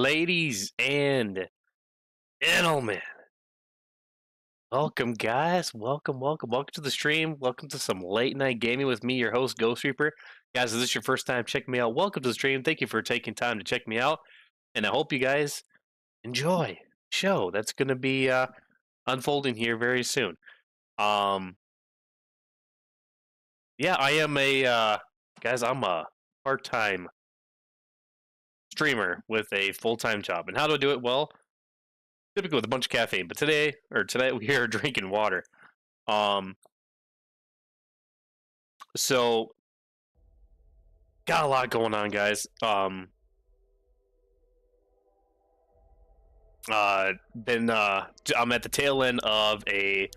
ladies and gentlemen. Welcome, guys. Welcome to the stream. Welcome to some late night gaming with me, your host, Ghost Reaper. Guys, if this is your first time checking me out, welcome to the stream. Thank you for taking time to check me out. And I hope you guys enjoy the show that's going to be unfolding here very soon. Yeah, I am guys, I'm a part-time streamer with a full-time job. And how do I do it? Well, typically with a bunch of caffeine. But tonight we are drinking water. So got a lot going on, guys. I'm at the tail end of a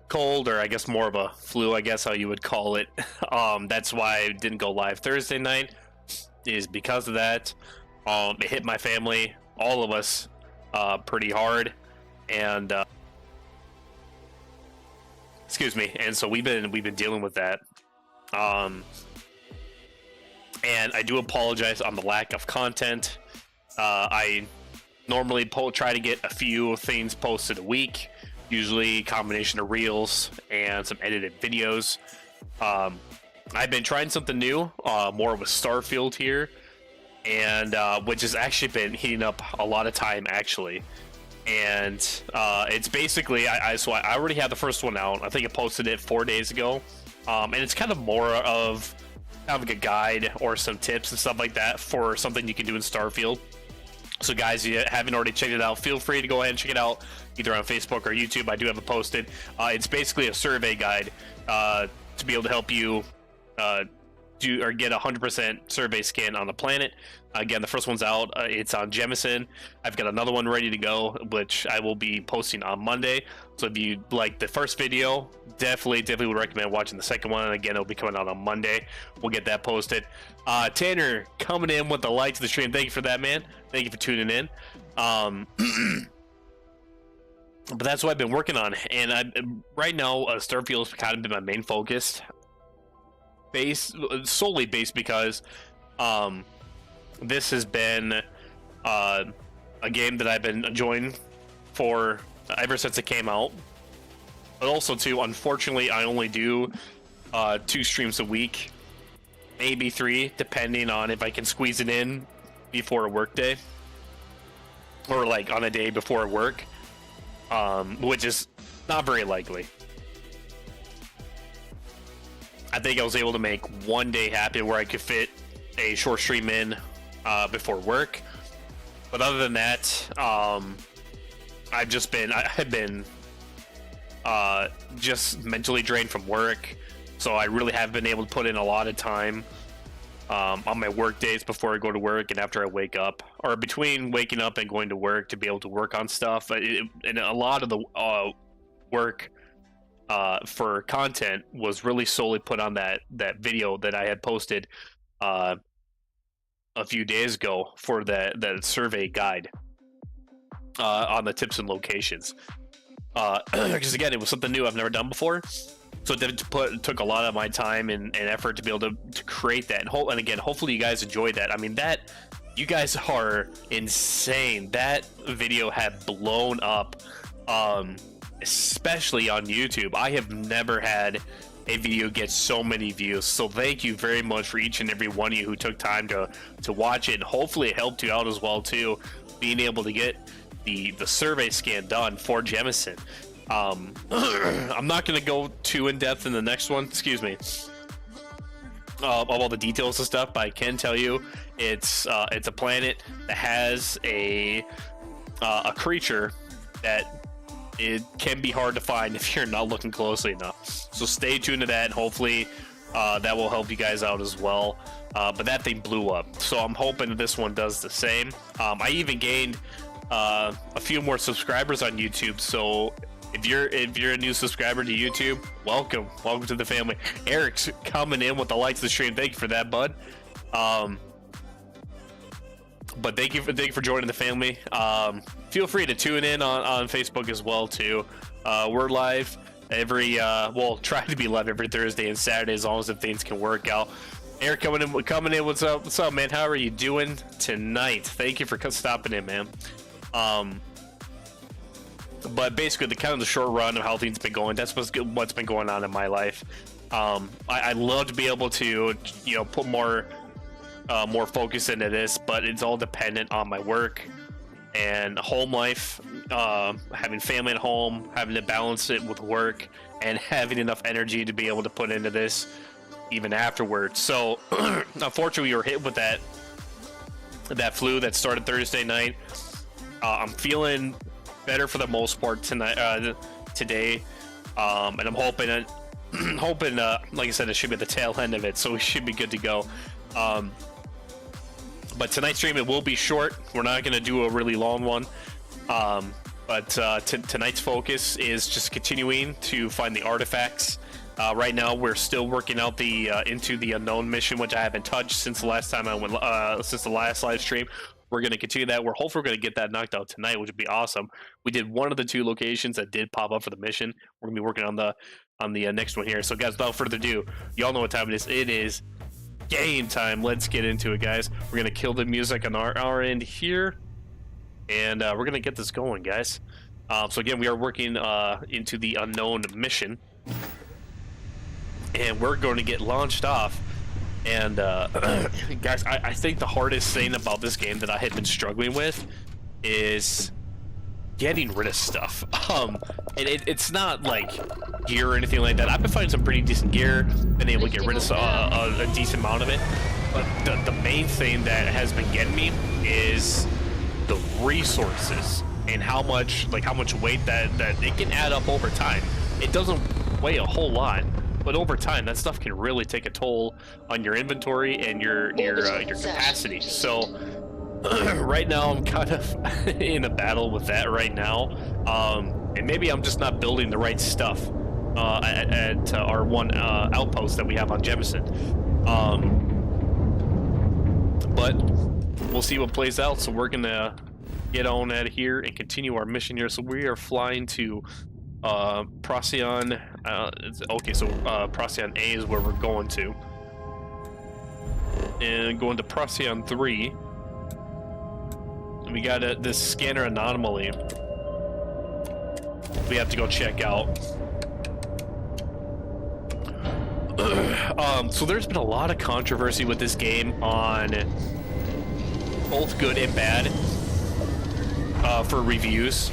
cold, or I guess more of a flu, I guess how you would call it. That's why I didn't go live Thursday night, is because of that. It hit my family, all of us, pretty hard, and excuse me. And so we've been dealing with that. And I do apologize on the lack of content. I normally try to get a few things posted a week, usually a combination of reels and some edited videos. I've been trying something new, more of a Starfield here, and which has actually been heating up a lot of time, actually. And it's basically, I already have the first one out. I think I posted it 4 days ago. And it's kind of more of kind of like a guide or some tips and stuff like that for something you can do in Starfield. So guys, if you haven't already checked it out, feel free to go ahead and check it out either on Facebook or YouTube. I do have it posted. It's basically a survey guide to be able to help you do or get a 100% survey scan on the planet. Again, the first one's out. It's on Jemison. I've got another one ready to go, which I will be posting on Monday. So if you like the first video, definitely would recommend watching the second one. And again, it'll be coming out on Monday. We'll get that posted. Tanner coming in with the light to the stream. Thank you for that, man. Thank you for tuning in. But that's what I've been working on. And right now, Starfield's kind of been my main focus. Solely based because this has been a game that I've been enjoying for ever since it came out. But also too, unfortunately, I only do 2 streams a week, maybe 3, depending on if I can squeeze it in before a work day, or like on a day before work, which is not very likely. I think I was able to make one day happen where I could fit a short stream in before work. But other than that, I've been just mentally drained from work. So I really have been able to put in a lot of time on my work days before I go to work and after I wake up, or between waking up and going to work, to be able to work on stuff. And a lot of the work for content was really solely put on that video that I had posted a few days ago for that survey guide on the tips and locations. Because again, it was something new I've never done before, so it took a lot of my time and effort to be able to create that. And again, hopefully you guys enjoyed that. I mean, that you guys are insane. That video had blown up. Especially on YouTube. I have never had a video get so many views, so thank you very much for each and every one of you who took time to watch it, and hopefully it helped you out as well too, being able to get the survey scan done for Jemison. I'm not going to go too in depth in the next one, excuse me, of all the details and stuff, but I can tell you it's a planet that has a creature that it can be hard to find if you're not looking closely enough. So stay tuned to that, and hopefully that will help you guys out as well. But that thing blew up, so I'm hoping that this one does the same. I even gained a few more subscribers on YouTube, so if you're a new subscriber to YouTube, welcome to the family. Eric's coming in with the lights of the stream. Thank you for that, bud. But thank you for joining the family. Feel free to tune in on Facebook as well too. We're live every we'll try to be live every Thursday and Saturday, as long as the things can work out. Eric coming in. What's up? What's up, man? How are you doing tonight? Thank you for stopping in, man. But basically, the short run of how things been going. That's what's been going on in my life. I love to be able to, put more focus into this, but it's all dependent on my work and home life, having family at home, having to balance it with work, and having enough energy to be able to put into this even afterwards. So unfortunately, we were hit with that flu that started Thursday night. I'm feeling better for the most part today, and I'm hoping like I said, it should be the tail end of it, so we should be good to go. But tonight's stream, it will be short. We're not going to do a really long one. But tonight's focus is just continuing to find the artifacts. Right now, we're still working out the Into the Unknown mission, which I haven't touched since the last time I went, since the last live stream. We're going to continue that. We're hopefully going to get that knocked out tonight, which would be awesome. We did one of the 2 locations that did pop up for the mission. We're going to be working on the next one here. So, guys, without further ado, y'all know what time it is. It is game time. Let's get into it, guys. We're going to kill the music on our end here, and we're going to get this going, guys. So, again, we are working Into the Unknown mission. And we're going to get launched off. And guys, I think the hardest thing about this game that I had been struggling with is getting rid of stuff. And it's not like gear or anything like that. I've been finding some pretty decent gear, been able to get rid of a decent amount of it. But the main thing that has been getting me is the resources and how much weight that it can add up over time. It doesn't weigh a whole lot, but over time, that stuff can really take a toll on your inventory and your capacity. So right now, I'm kind of in a battle with that right now, and maybe I'm just not building the right stuff at our one outpost that we have on Jemison. But we'll see what plays out. So we're gonna get on out of here and continue our mission here. So we are flying to Procyon. Okay, so Procyon A is where we're going to, and going to Procyon 3. We got this scanner anomaly we have to go check out. So there's been a lot of controversy with this game on both good and bad for reviews.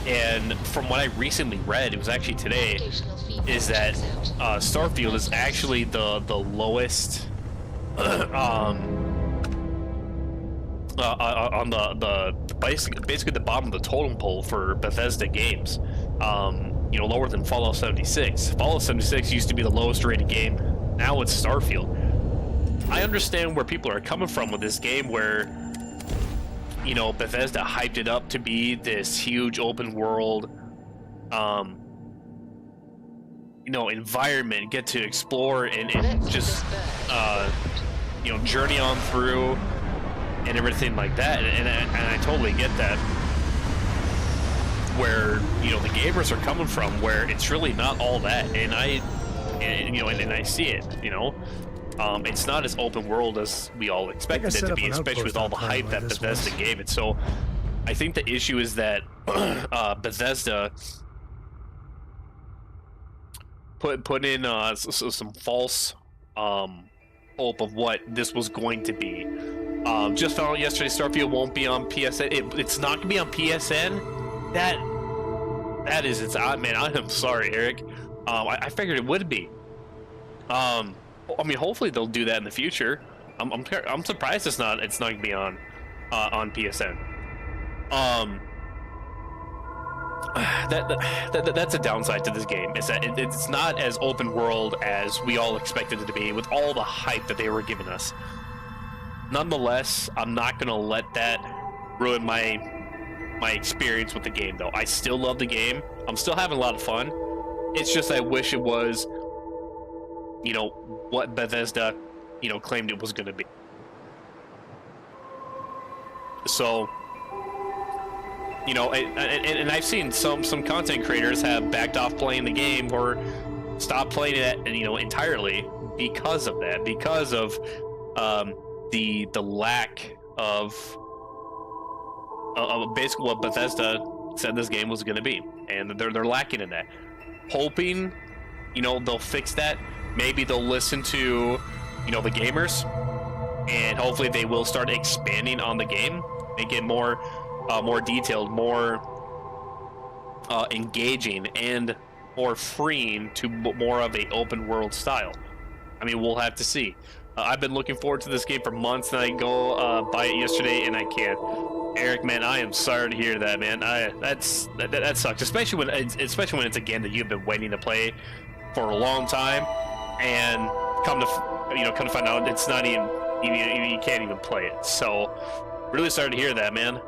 And from what I recently read, it was actually today, is that Starfield is actually the lowest on the basically the bottom of the totem pole for Bethesda games. Lower than Fallout 76. Fallout 76 used to be the lowest rated game. Now it's Starfield. I understand where people are coming from with this game, where Bethesda hyped it up to be this huge open world, environment, get to explore and just, journey on through and everything like that. And I totally get that. Where, the gamers are coming from, where it's really not all that. And I see it, it's not as open world as we all expected it to be, especially with all the hype that Bethesda gave it. So I think the issue is that Bethesda put in some false hope of what this was going to be. Just found out yesterday Starfield won't be on PSN. It's not going to be on PSN? That is, it's odd, man. I am sorry, Eric. I figured it would be. Hopefully they'll do that in the future. I'm surprised it's not going to be on PSN. That's a downside to this game, is that it's not as open world as we all expected it to be, with all the hype that they were giving us. Nonetheless, I'm not going to let that ruin my experience with the game, though. I still love the game. I'm still having a lot of fun. It's just I wish it was, what Bethesda, claimed it was going to be. So, and I've seen some content creators have backed off playing the game, or stopped playing it, entirely because of that, because of the lack of basically what Bethesda said this game was going to be, and they're lacking in that. Hoping, they'll fix that. Maybe they'll listen to, the gamers, and hopefully they will start expanding on the game, make it more detailed, more engaging, and more freeing to more of a open world style. I mean, we'll have to see. I've been looking forward to this game for months, and I go buy it yesterday, and I can't. Eric, man, I am sorry to hear that, man. That sucks, especially when it's a game that you've been waiting to play for a long time, and come to find out it's not even you can't even play it. So, really sorry to hear that, man.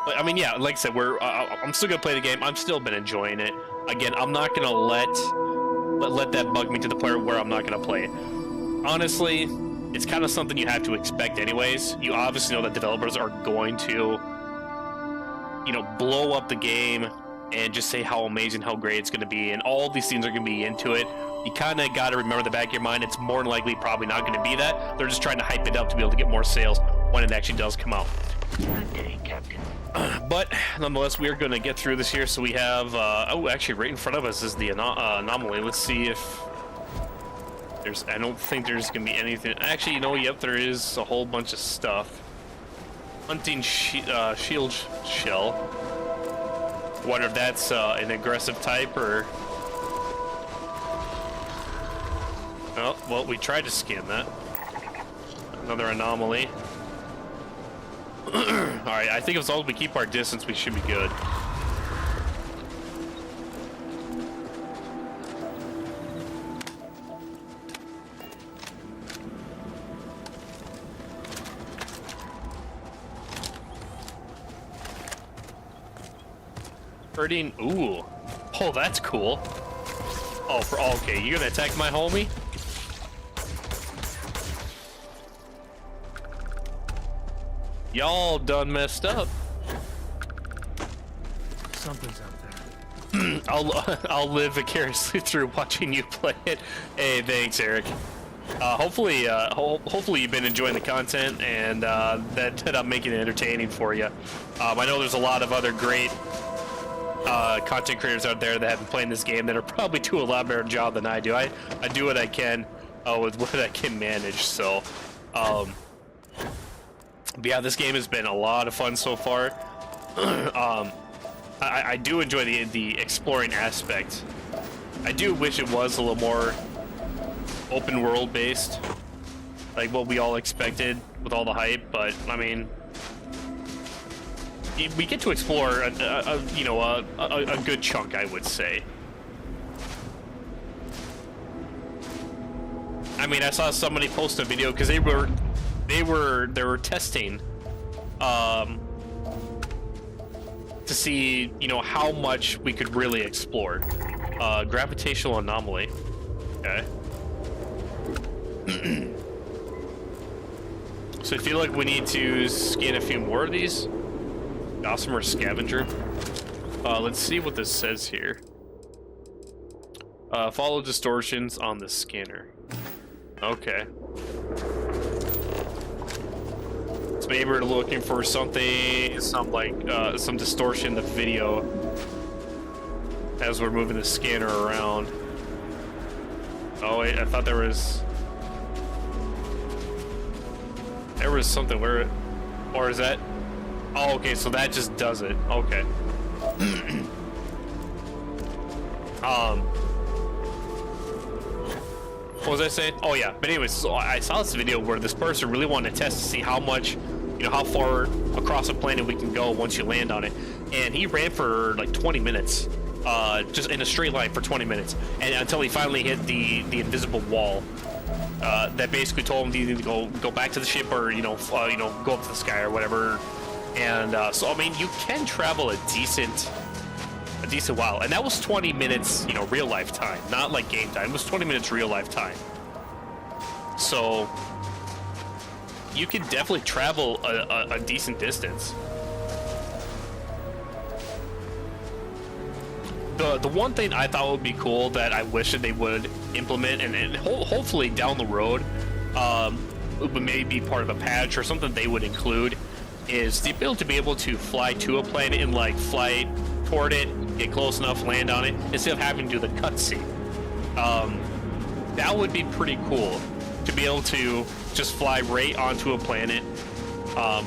I mean, yeah, like I said, I'm still gonna play the game. I've still been enjoying it. Again, I'm not gonna let that bug me to the point where I'm not gonna play it. Honestly, it's kind of something you have to expect anyways. You obviously know that developers are going to, blow up the game and just say how amazing, how great it's going to be, and all these things are going to be into it. You kind of got to remember in the back of your mind, it's more than likely probably not going to be that. They're just trying to hype it up to be able to get more sales when it actually does come out. But nonetheless, we are going to get through this here. So we have, actually right in front of us is the anomaly. Let's see if I don't think there's going to be anything. Actually, yep, there is a whole bunch of stuff. Hunting shield shell. Wonder if that's an aggressive type or... Oh, well, we tried to scan that. Another anomaly. Alright, I think as long as we keep our distance, we should be good. Hurting. Ooh. Oh, that's cool. Oh, okay, you gonna attack my homie? Y'all done messed up. Something's out there. I'll live vicariously through watching you play it. Hey, thanks, Eric. Hopefully you've been enjoying the content, and that I'm making it entertaining for you. I know there's a lot of other great content creators out there that have been playing this game that are probably doing a lot better job than I do. I do what I can with what I can manage. So, but yeah, this game has been a lot of fun so far. I do enjoy the exploring aspect. I do wish it was a little more open world based, like what we all expected with all the hype. But I mean, we get to explore a good chunk, I would say. I mean, I saw somebody post a video because they were testing to see how much we could really explore. Gravitational anomaly. Okay. So I feel like we need to scan a few more of these. Gossamer scavenger. Let's see what this says here. Follow distortions on the scanner. Okay. So maybe we're looking for some distortion in the video as we're moving the scanner around. Oh wait, I thought there was something where, or is that? Oh, okay, so that just does it. Okay. What was I saying? Oh yeah, but anyways, so I saw this video where this person really wanted to test to see how much, how far across a planet we can go once you land on it. And he ran for like 20 minutes, just in a straight line for 20 minutes, and until he finally hit the invisible wall. That basically told him to either go back to the ship or go up to the sky or whatever. And so I mean, you can travel a decent while, and that was 20 minutes, real life time, not like game time. It was 20 minutes real life time. So you can definitely travel a decent distance. the one thing I thought would be cool that I wish that they would implement, and hopefully down the road, it would maybe be part of a patch or something they would include, is the ability to be able to fly to a planet and like fly toward it, get close enough, land on it, instead of having to do the cutscene. That would be pretty cool to be able to just fly right onto a planet.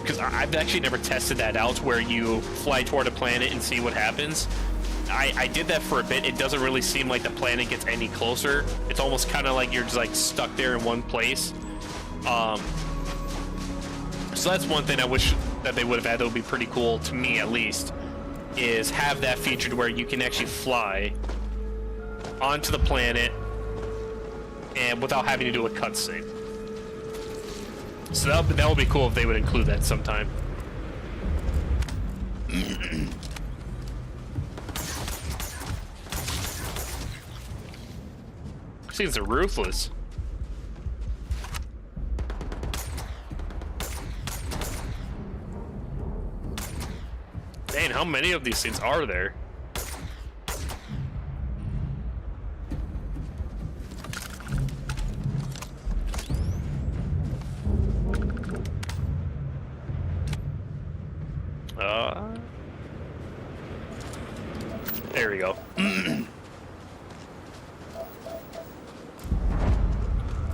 Because I've actually never tested that out, where you fly toward a planet and see what happens. I did that for a bit. It doesn't really seem like the planet gets any closer. It's almost kind of like you're just like stuck there in one place. So that's one thing I wish that they would have had that would be pretty cool, to me at least, is have that featured where you can actually fly onto the planet and without having to do a cutscene. So that would be cool if they would include that sometime. These things are ruthless. Dang, how many of these things are there? There we go.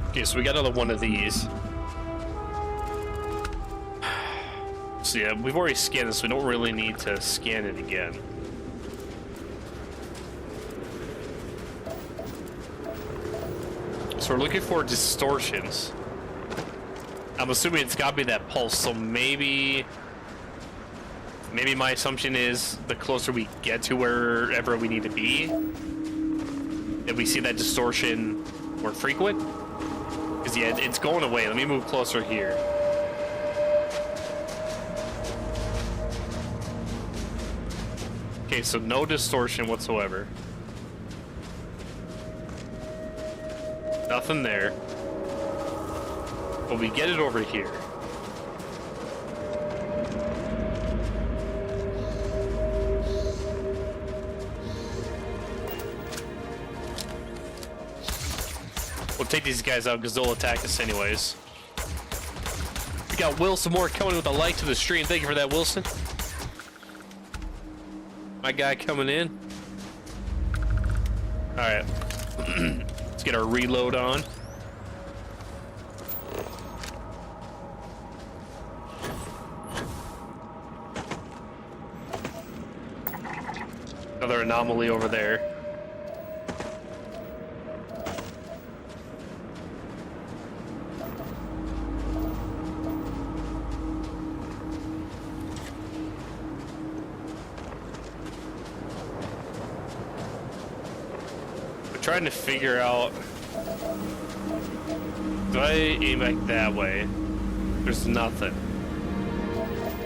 Okay, so we got another one of these. So yeah, we've already scanned this, so we don't really need to scan it again. So we're looking for distortions. I'm assuming it's gotta be that pulse, so maybe my assumption is the closer we get to wherever we need to be, if we see that distortion more frequent. Because yeah, it's going away. Let me move closer here. Okay, so no distortion whatsoever. Nothing there. But we get it over here. We'll take these guys out because they'll attack us anyways. We got Wilson Moore coming with a like to the stream. Thank you for that, Wilson. My guy coming in. Alright. Let's get our reload on. Another anomaly over there. Trying to figure out, do I aim back that way? There's nothing.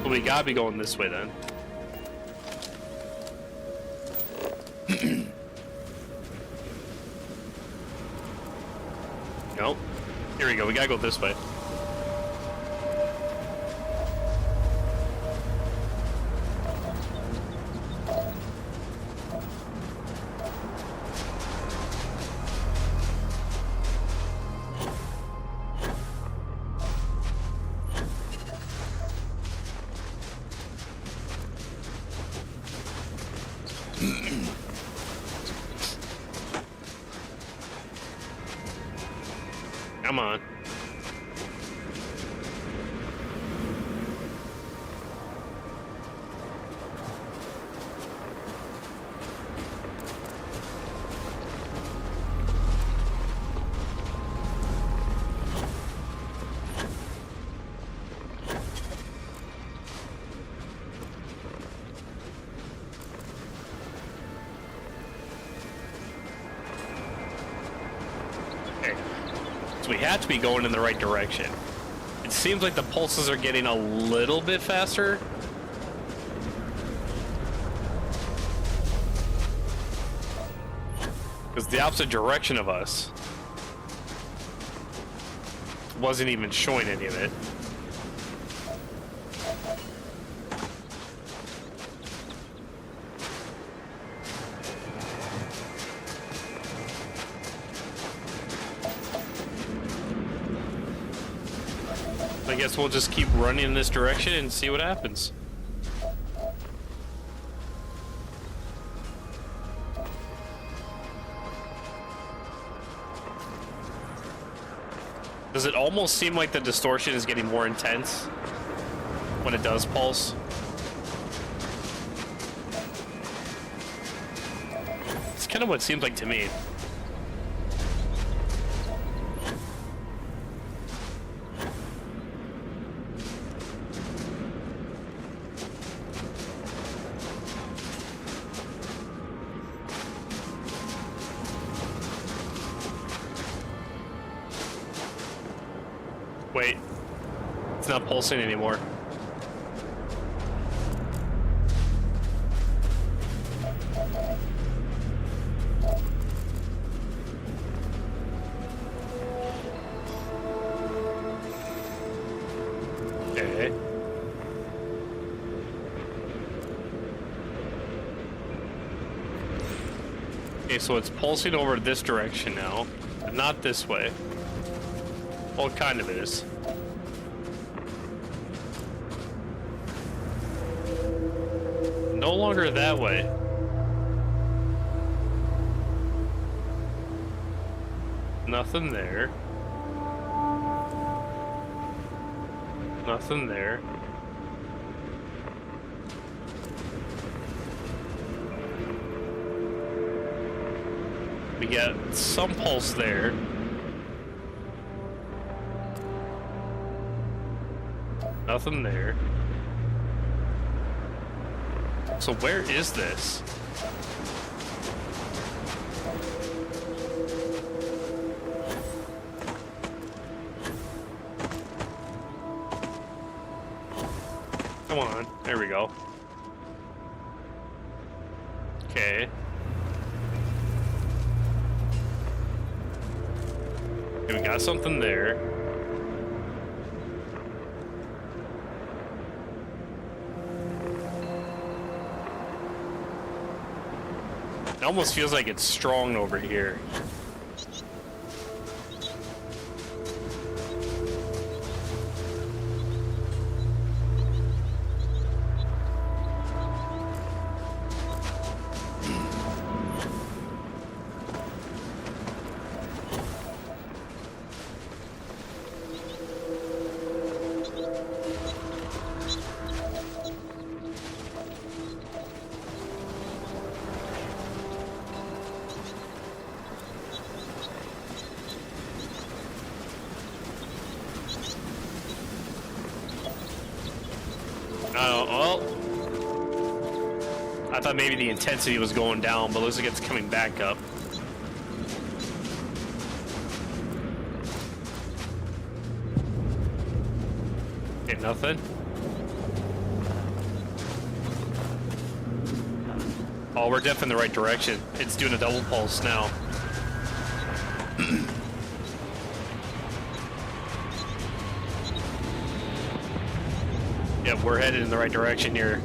Well, we gotta be going this way then. Nope. Here we go. We gotta go this way. Come on. We have to be going in the right direction. It seems like the pulses are getting a little bit faster. Because the opposite direction of us wasn't even showing any of it. guess we'll just keep running in this direction and see what happens. Does it almost seem like the distortion is getting more intense when it does pulse? It's kind of what it seems like to me. Wait, it's not pulsing anymore. Okay. Okay, so it's pulsing over this direction now, but not this way. Well, it kind of is. No longer that way. Nothing there. Nothing there. We got some pulse there. Nothing there. So where is this? Come on, there we go. Okay. Okay, we got something there. It almost feels like it's strong over here. Well, I thought maybe the intensity was going down, but it looks like it's coming back up. Okay, nothing. Oh, we're definitely in the right direction. It's doing a double pulse now. Yeah, we're headed in the right direction here.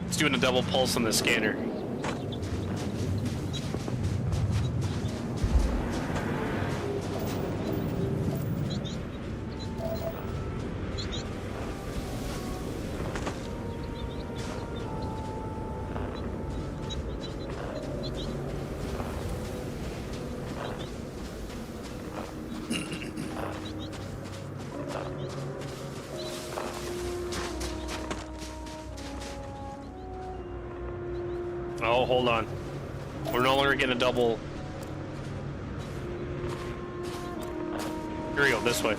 It's doing a double pulse on the scanner. Oh, hold on. We're no longer getting a double. Here we go, this way.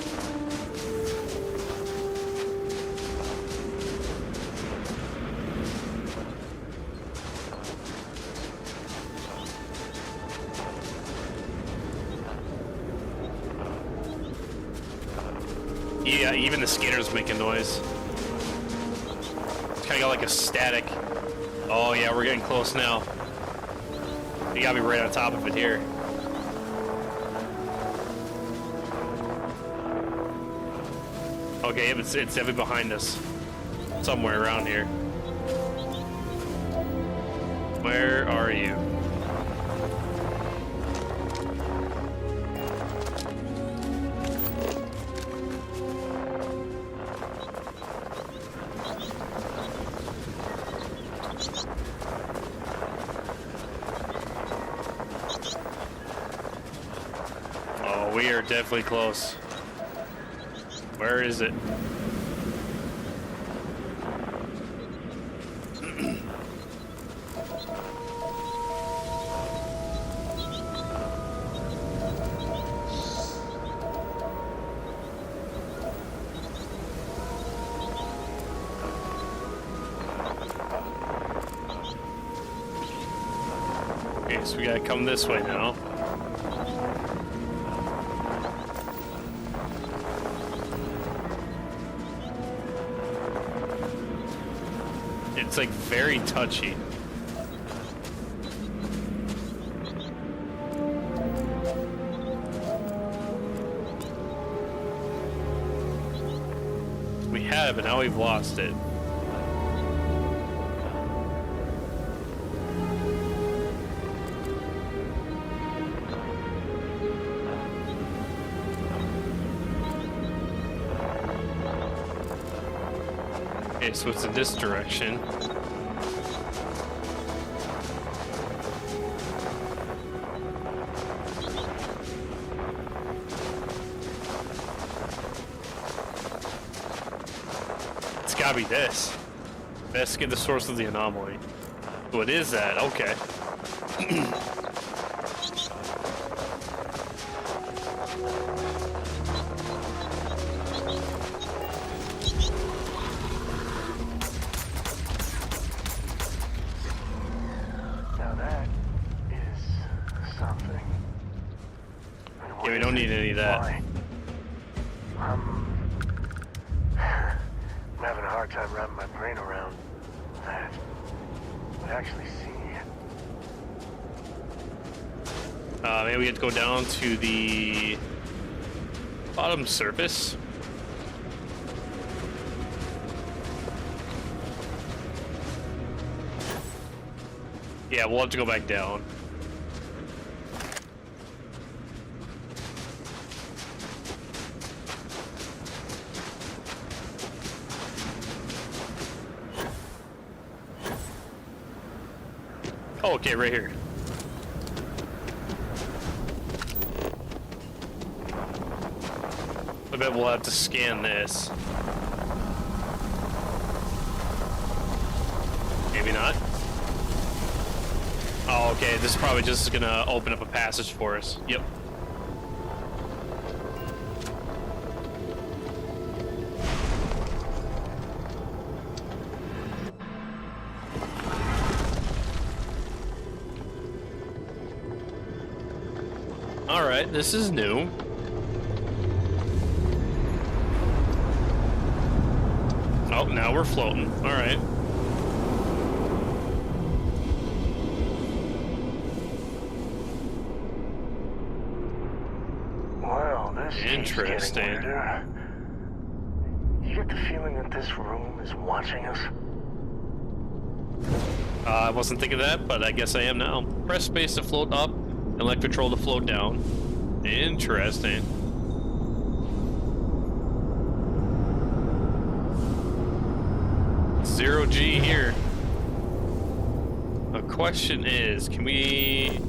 Yeah, even the scanner's making noise. It's kind of got like a static. Oh yeah, we're getting close now. You gotta be right on top of it here. Okay, it's definitely behind us. Somewhere around here. Where are you? are definitely close. Where is it? Okay, so we gotta come this way now. It's like very touchy. We have, but now we've lost it. Okay, so it's in this direction. It's gotta be this. Investigate the source of the anomaly. So it is that, okay. Yeah, we don't need any of that. I'm having a hard time wrapping my brain around that. Actually seeing it. Maybe we have to go down to the bottom surface. Yeah, we'll have to go back down. Oh, okay, right here. I bet we'll have to scan this. Maybe not. Oh, okay, this is probably just gonna open up a passage for us. Yep. Alright, this is new. Oh, now we're floating. Alright. Wow, this Interesting. keeps getting weirder. You get the feeling that this room is watching us? I wasn't thinking that, but I guess I am now. Press space to float up, and left control to float down. Interesting. Zero G here. The question is, can we...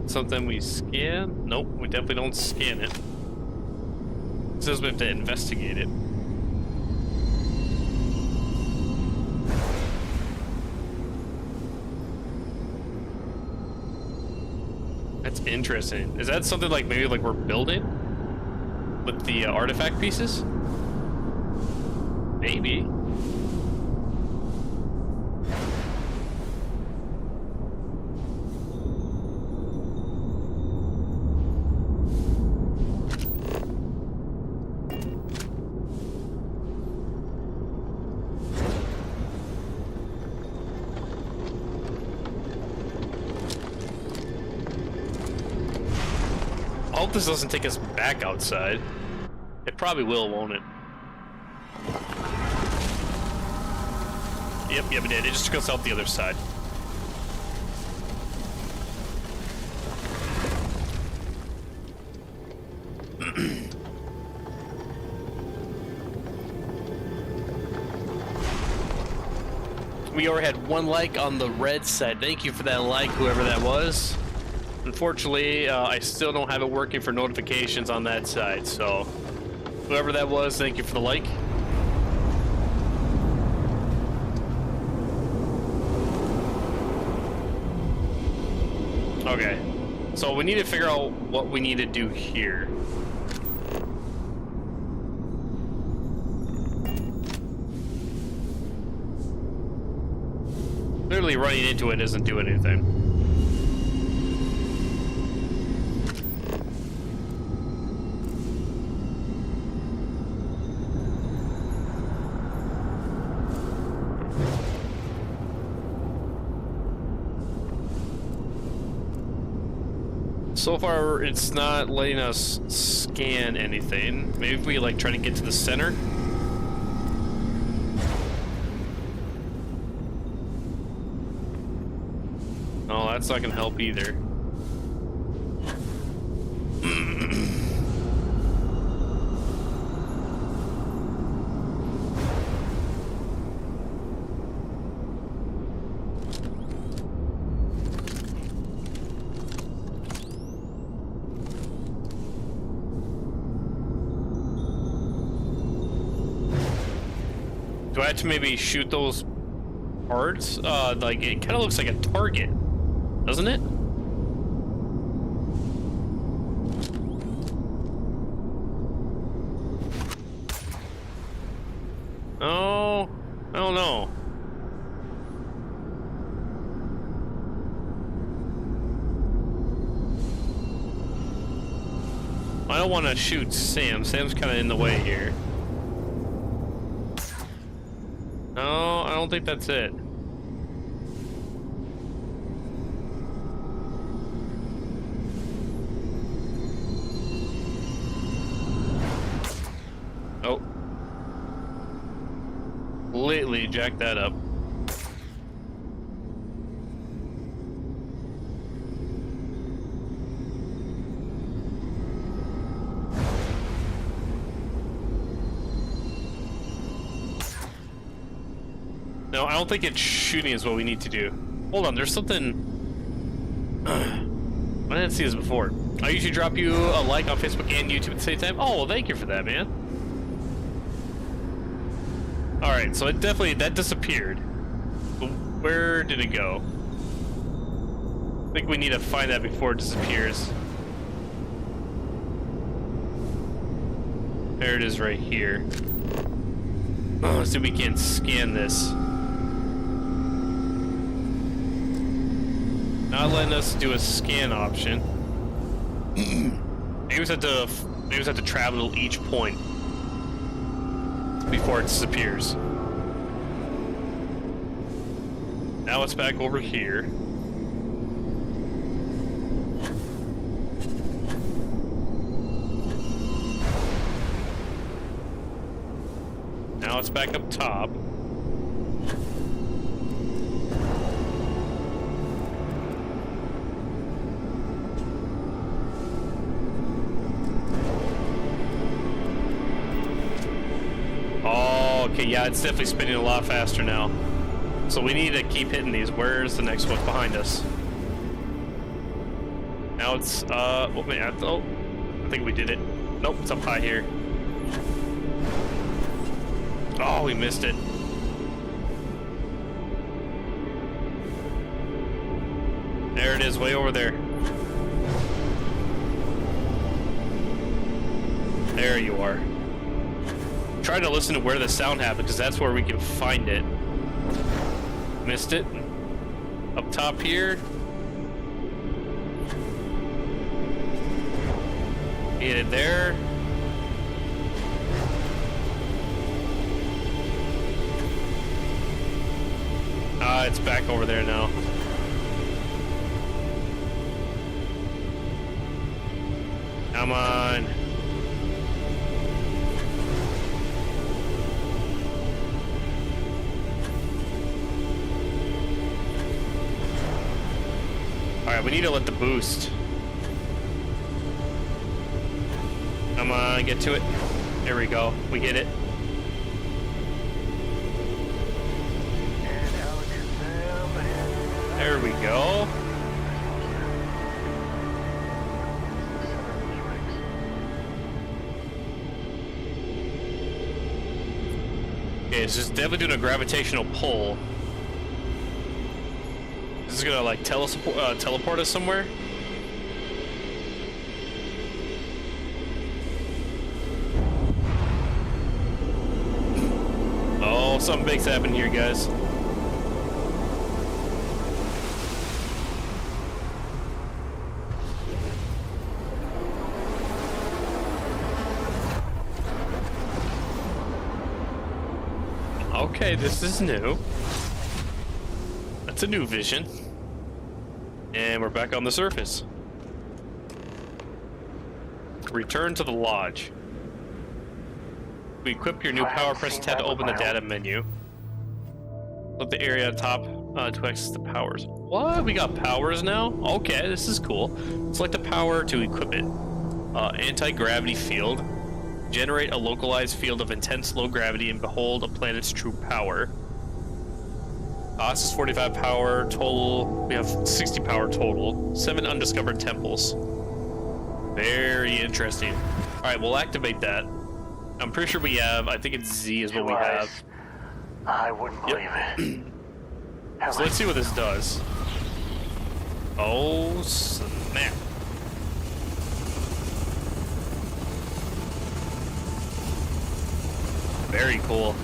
something we scan? Nope, we definitely don't scan it. It says we have to investigate it. That's interesting. Is that something like maybe like we're building with the artifact pieces? Maybe. I hope this doesn't take us back outside. It probably will, won't it? Yep, it did. It just took us out the other side. We already had one like on the red side. Thank you for that like, whoever that was. Unfortunately, I still don't have it working for notifications on that side, so whoever that was, thank you for the like. Okay, so we need to figure out what we need to do here. Literally running into it doesn't do anything. So far, it's not letting us scan anything. Maybe if we like try to get to the center. Oh, that's not gonna help either. Do I have to maybe shoot those parts? Like, it kind of looks like a target, doesn't it? Oh, I don't know. I don't want to shoot Sam. Sam's kind of in the way here. No, I don't think that's it. Oh. Completely jacked that up. No, I don't think it's shooting is what we need to do. Hold on, there's something... I didn't see this before. I usually drop you a like on Facebook and YouTube at the same time. Oh, well, thank you for that, man. Alright, so it definitely... that disappeared. But where did it go? I think we need to find that before it disappears. There it is right here. Oh, let's see if we can scan this. Not letting us do a scan option. Maybe we have to travel to each point before it disappears. Now it's back over here. Now it's back up top. Okay, yeah, it's definitely spinning a lot faster now. So we need to keep hitting these. Where's the next one behind us? Now it's, oh, wait, I think we did it. Nope, it's up high here. Oh, we missed it. There it is, way over there. There you are. Try to listen to where the sound happened, because that's where we can find it. Missed it. Up top here. Get it there. It's back over there now. Come on. Alright, we need to let the boost. Come on, get to it. There we go. We get it. There we go. Okay, it's just definitely doing a gravitational pull. This is gonna like teleport us somewhere. Oh, something big's happening here, guys. Okay, this is new. That's a new vision. And we're back on the surface. Return to the lodge. We equip your new power, press tab to open the data menu. Look the area on top to access the powers. What? We got powers now? Okay, this is cool. Select the power to equip it. Anti-gravity field. Generate a localized field of intense low gravity and behold a planet's true power. This is 45 power total. We have 60 power total. 7 undiscovered temples. Very interesting. All right, we'll activate that. I'm pretty sure we have. I think it's Z is what we have. I wouldn't believe it. So let's see what this does. Oh snap! Very cool.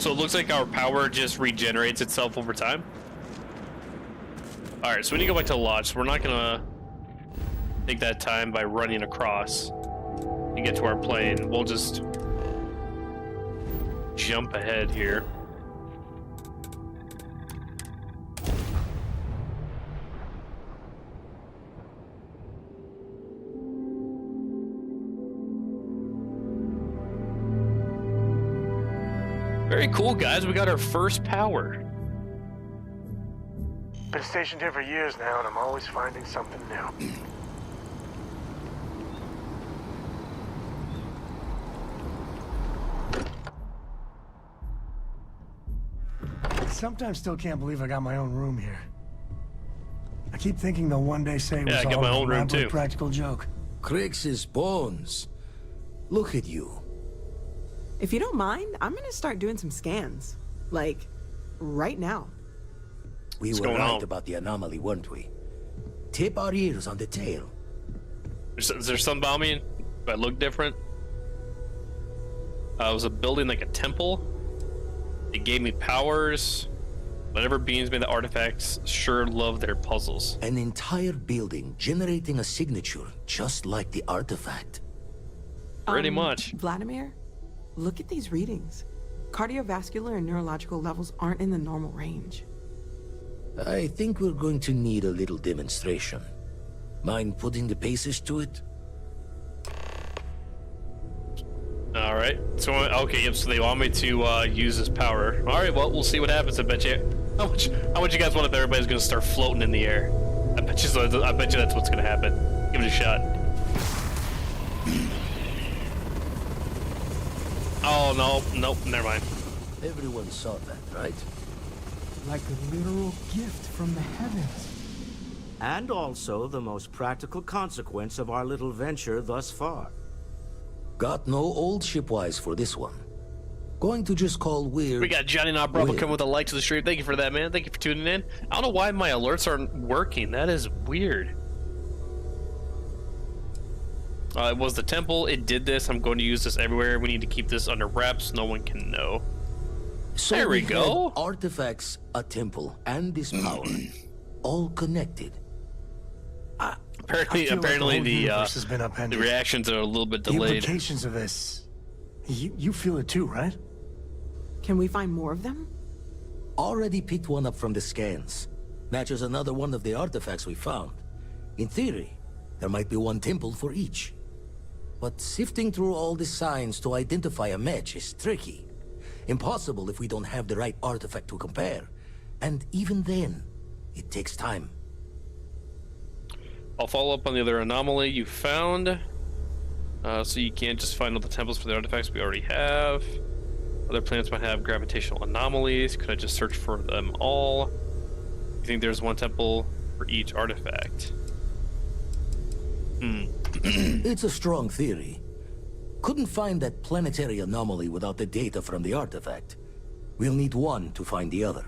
So it looks like our power just regenerates itself over time. All right, so we need to go back to the lodge. So we're not gonna take that time by running across and get to our plane. We'll just jump ahead here. Very cool, guys. We got our first power. Been stationed here for years now, and I'm always finding something new. Sometimes still can't believe I got my own room here. I keep thinking they'll one day say it was I got all my a own room elaborate too. practical joke. Crix's bones. Look at you. If you don't mind, I'm gonna start doing some scans. Like, right now. We What's were going right on? about the anomaly, weren't we? Tip our ears on the tail. Is there something about me that look different? I was a building like a temple. It gave me powers. Whatever beings made the artifacts sure love their puzzles. An entire building generating a signature just like the artifact. Pretty much. Vladimir, look at these readings. Cardiovascular and neurological levels aren't in the normal range. I think we're going to need a little demonstration. Mind putting the paces to it? All right. So okay, yep. So they want me to use this power. All right. Well, we'll see what happens. I bet you. How much you guys want if everybody's gonna start floating in the air? I bet you that's what's gonna happen. Give it a shot. Oh no, nope, never mind. Everyone saw that, right? Like a literal gift from the heavens. And also the most practical consequence of our little venture thus far. Got no old shipwise for this one. Going to just call weird. We got Johnny Not Bravo Weird. coming with a like to the stream. Thank you for that, man. Thank you for tuning in. I don't know why my alerts aren't working. That is weird. It was the temple. It did this. I'm going to use this everywhere. We need to keep this under wraps. No one can know. So There we had go. Artifacts, a temple, and this power, all connected. Apparently, I feel like apparently the whole universe has been the upended. reactions are a little bit The delayed. implications of this. You feel it too, right? Can we find more of them? Already picked one up from the scans. Matches another one of the artifacts we found. In theory, there might be one temple for each. But sifting through all the signs to identify a match is tricky. Impossible if we don't have the right artifact to compare. And even then, it takes time. I'll follow up on the other anomaly you found. So you can't just find all the temples for the artifacts we already have. Other planets might have gravitational anomalies. Could I just search for them all? You think there's one temple for each artifact? It's a strong theory. couldn't find that planetary anomaly without the data from the artifact. We'll need one to find the other.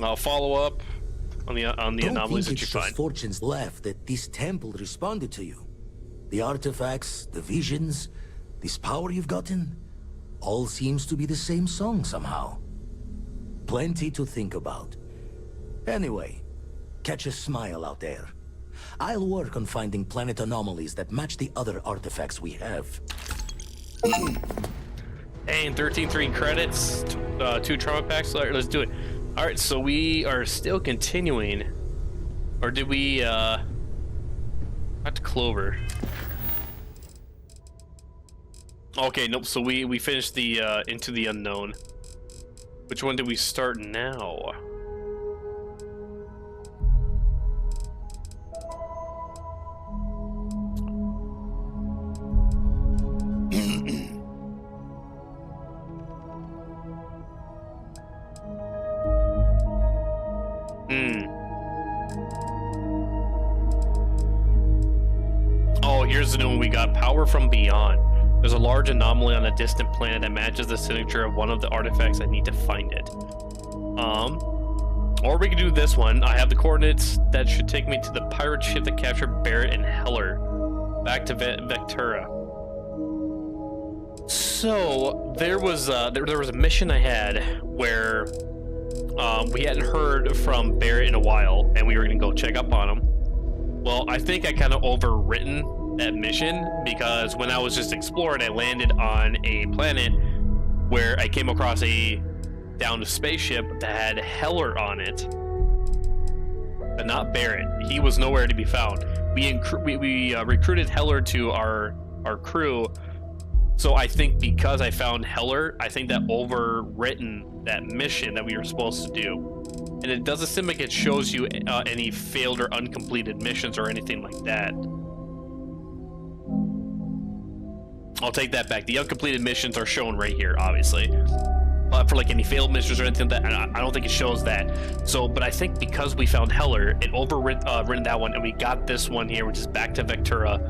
I'll follow up on the anomalies that you Don't think it's find. just Fortune's laugh that this temple responded to you. The artifacts, the visions, this power you've gotten, all seems to be the same song somehow. Plenty to think about. Anyway, catch a smile out there. I'll work on finding planet anomalies that match the other artifacts we have. And 13 credits, 2 trauma packs. All right, let's do it. All right, so we are still continuing, or did we? Not to Clover. Okay, nope. So we finished the Into the Unknown. Which one did we start now? Oh, here's the new one we got. Power from Beyond. There's a large anomaly on a distant planet that matches the signature of one of the artifacts. I need to find it. Or we can do this one. I have the coordinates that should take me to the pirate ship that captured Barrett and Heller. Back to Vectura. So there was a mission I had where we hadn't heard from Barrett in a while, and we were gonna go check up on him. Well, I think I kind of overwritten that mission because when I was just exploring, I landed on a planet where I came across a downed spaceship that had Heller on it, but not Barrett. He was nowhere to be found. We recruited Heller to our crew. So I think because I found Heller, I think that overwritten that mission that we were supposed to do. And it doesn't seem like it shows you any failed or uncompleted missions or anything like that. I'll take that back. The uncompleted missions are shown right here, obviously. But for like any failed missions or anything like that, I don't think it shows that. So, but I think because we found Heller, it overwritten that one, and we got this one here, which is back to Vectura.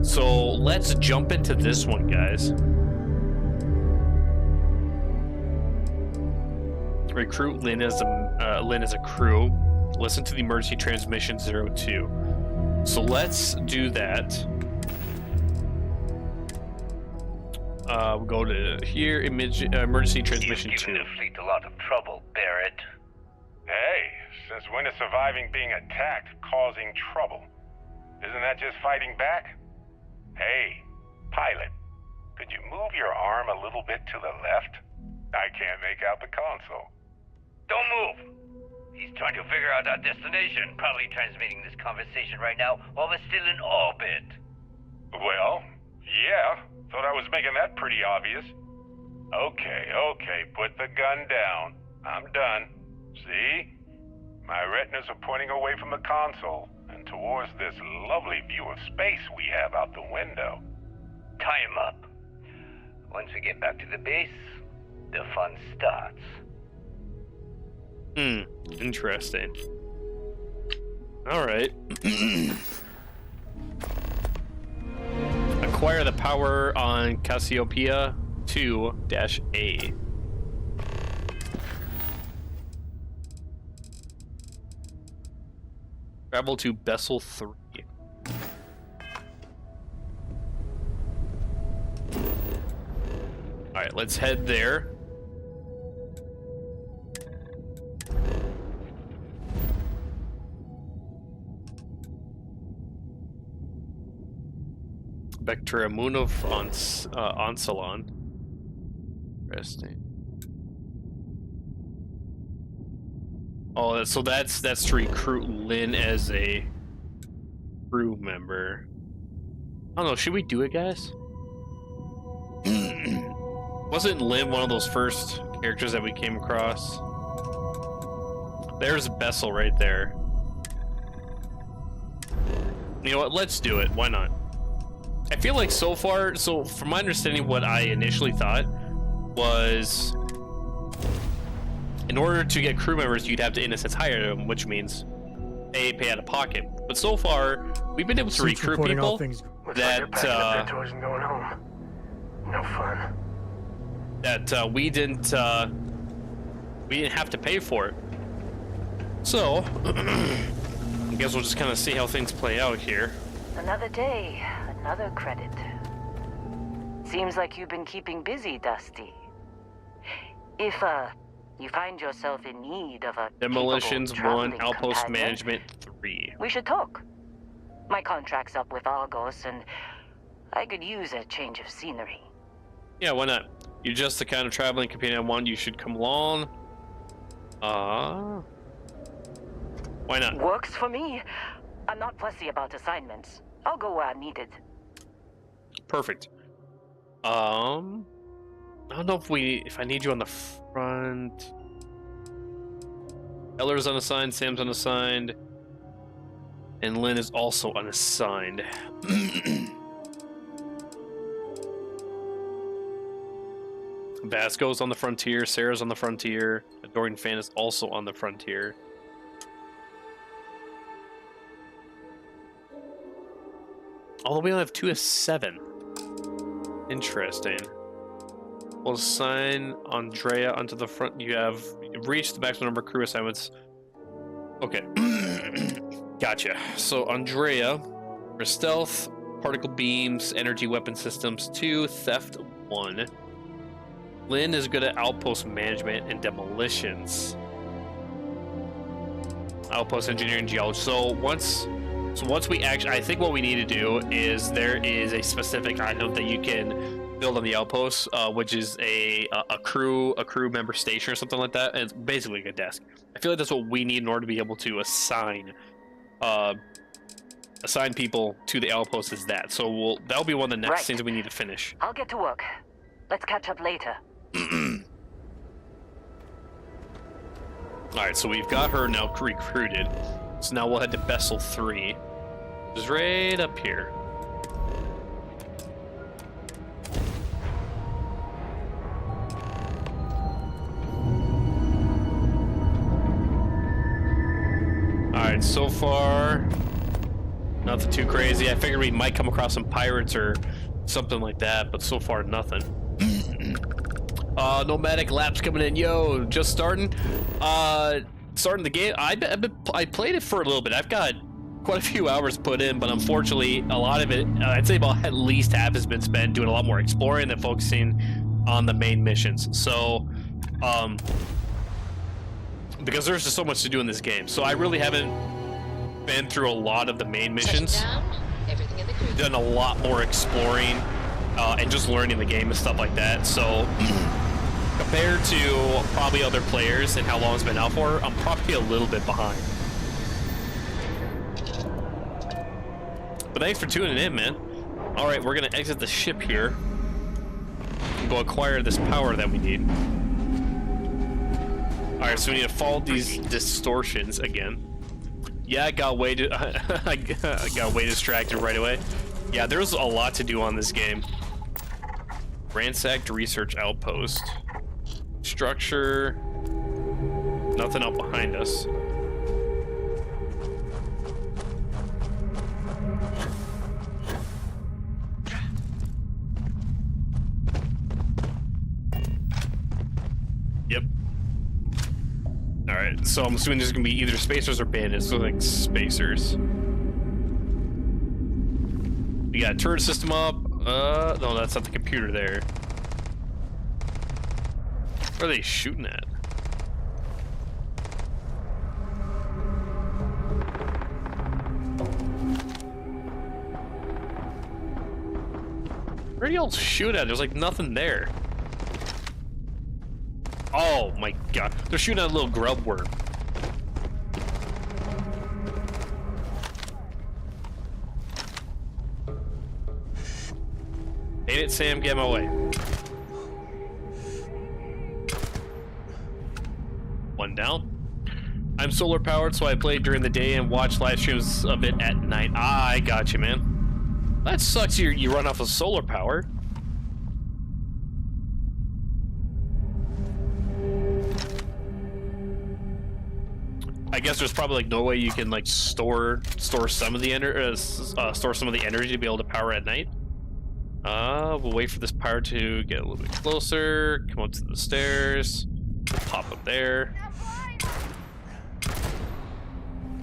So let's jump into this one, guys. Recruit Lynn as a crew. Listen to the emergency transmission 02. So let's do that. We'll go to here, emergency transmission 2. You've given the fleet a lot of trouble, Barrett. Hey, since when is surviving being attacked causing trouble? Isn't that just fighting back? Hey, pilot, could you move your arm a little bit to the left? I can't make out the console. Don't move! He's trying to figure out our destination. Probably transmitting this conversation right now while we're still in orbit. Well, yeah. Thought I was making that pretty obvious. Okay, put the gun down. I'm done. See? My retinas are pointing away from the console and towards this lovely view of space we have out the window. Tie him up. Once we get back to the base, the fun starts. Interesting. Alright. Acquire the power on Cassiopeia 2-A. Travel to Bessel 3. Alright, let's head there. Vectura Moon of Onsalon. Interesting. Oh, so that's to recruit Lynn as a crew member. I don't know, should we do it, guys? Wasn't Lynn one of those first characters that we came across? There's Bessel right there. You know what, let's do it, why not? I feel like so far, so from my understanding, what I initially thought was in order to get crew members, you'd have to innocence hire them, which means pay out of pocket. But so far, we've been able to Suits recruit reporting all people things. Looks like you're that packing up their toys and going home. No fun. we didn't have to pay for it. So I guess we'll just kind of see how things play out here. Another day, another credit. Seems like you've been keeping busy, Dusty. If you find yourself in need of a Demolitions capable 1, traveling Outpost companion, Management 3. we should talk. My contract's up with Argos, and I could use a change of scenery. Yeah, why not? You're just the kind of traveling companion I want. You should come along. Why not? Works for me. I'm not fussy about assignments. I'll go where I'm needed. Perfect. I don't know if I need you on the front. Eller's unassigned, Sam's unassigned, and Lynn is also unassigned. Vasco's on the frontier, Sarah's on the frontier, Dorian Fan is also on the frontier. Although we only have 2 of 7. Interesting. We'll assign Andrea onto the front. You've reached the maximum number of crew assignments. Okay. Gotcha. So Andrea for stealth, particle beams, energy weapon systems 2, theft 1. Lynn is good at outpost management and demolitions. Outpost engineering and geology. So once we actually, I think what we need to do is there is a specific item that you can build on the outpost, which is a crew member station or something like that. And it's basically a desk. I feel like that's what we need in order to be able to assign people to the outpost. Is that? So that'll be one of the next things that we need to finish. I'll get to work. Let's catch up later. Alright, so we've got her now recruited. So now we'll head to Vessel 3. Which is right up here. Alright, so far nothing too crazy. I figured we might come across some pirates or something like that, but so far nothing. Nomadic Labs coming in. Yo, just starting the game. I played it for a little bit. I've got quite a few hours put in, but unfortunately a lot of it, I'd say about at least half has been spent doing a lot more exploring than focusing on the main missions. So because there's just so much to do in this game, so I really haven't been through a lot of the main missions. Done a lot more exploring and just learning the game and stuff like that. So compared to probably other players and how long it's been out for, I'm probably a little bit behind. But thanks for tuning in, man. Alright, we're gonna exit the ship here and go acquire this power that we need. Alright, so we need to follow these distortions again. Yeah, I got way distracted right away. Yeah, there's a lot to do on this game. Ransacked research outpost. Structure. Nothing up behind us. Yep. Alright, so I'm assuming there's gonna be either spacers or bandits, so like spacers. We got a turret system up. No, that's not the computer there. Where are they shooting at? Where do y'all shoot at? There's like nothing there. Oh my god. They're shooting at a little grub worm. Hate it, Sam. Get my way. One down. I'm solar powered, so I play during the day and watch live streams of it at night. Ah, I got you, man. That sucks. You run off of solar power. I guess there's probably like no way you can like store some of the store some of the energy to be able to power at night. We'll wait for this pirate to get a little bit closer. Come up to the stairs. Pop up there.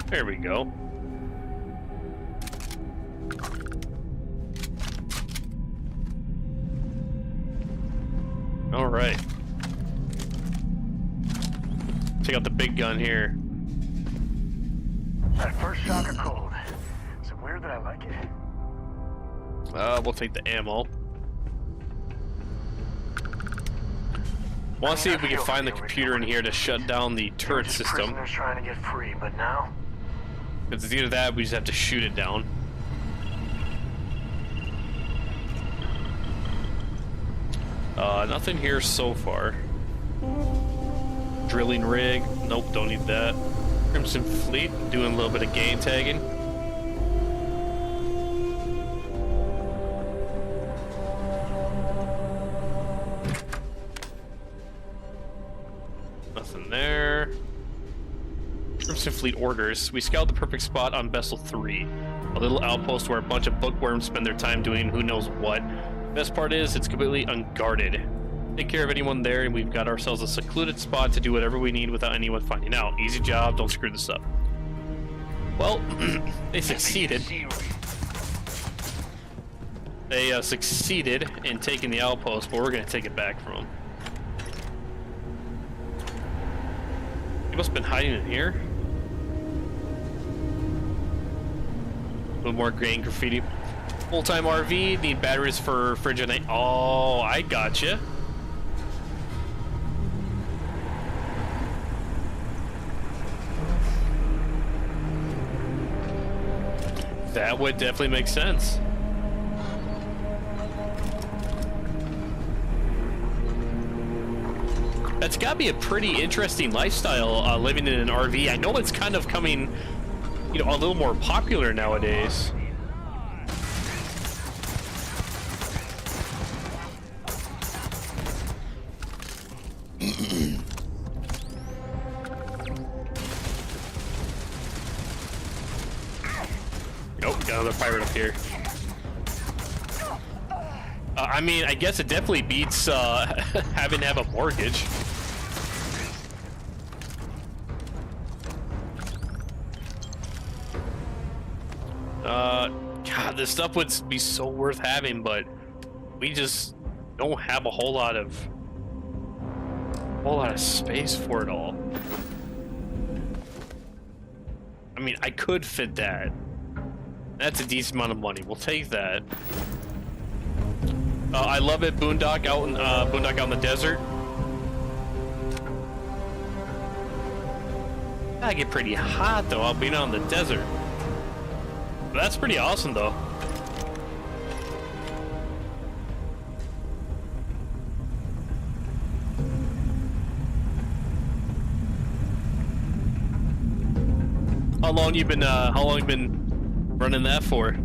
There we go. All right. Take out the big gun here. That first shock of cold. Is it weird that I like it? We'll take the ammo. Want to see if we can find the computer in here to shut down the turret system. Prisoners trying to get free, but now If it's either that, we just have to shoot it down. Nothing here so far. Drilling rig. Nope, don't need that. Crimson Fleet, doing a little bit of game tagging. Nothing there. Crimson Fleet orders. We scouted the perfect spot on Vessel 3. A little outpost where a bunch of bookworms spend their time doing who knows what. Best part is, it's completely unguarded. Take care of anyone there, and we've got ourselves a secluded spot to do whatever we need without anyone finding out. Easy job, don't screw this up. Well, they succeeded. They succeeded in taking the outpost, but we're going to take it back from them. He must have been hiding in here. A little more grain graffiti. Full-time RV, need batteries for fridge and night. Oh, I gotcha. That would definitely make sense. That's gotta be a pretty interesting lifestyle, living in an RV. I know it's kind of coming, you know, a little more popular nowadays. Nope, got another pirate up here. I mean, I guess it definitely beats having to have a mortgage. God, this stuff would be so worth having, but we just don't have a whole lot of space for it all. I mean, I could fit that. That's a decent amount of money. We'll take that. I love it. Boondock out in the desert. I get pretty hot though. I'll be out in the desert. But that's pretty awesome though. How long you been running that for?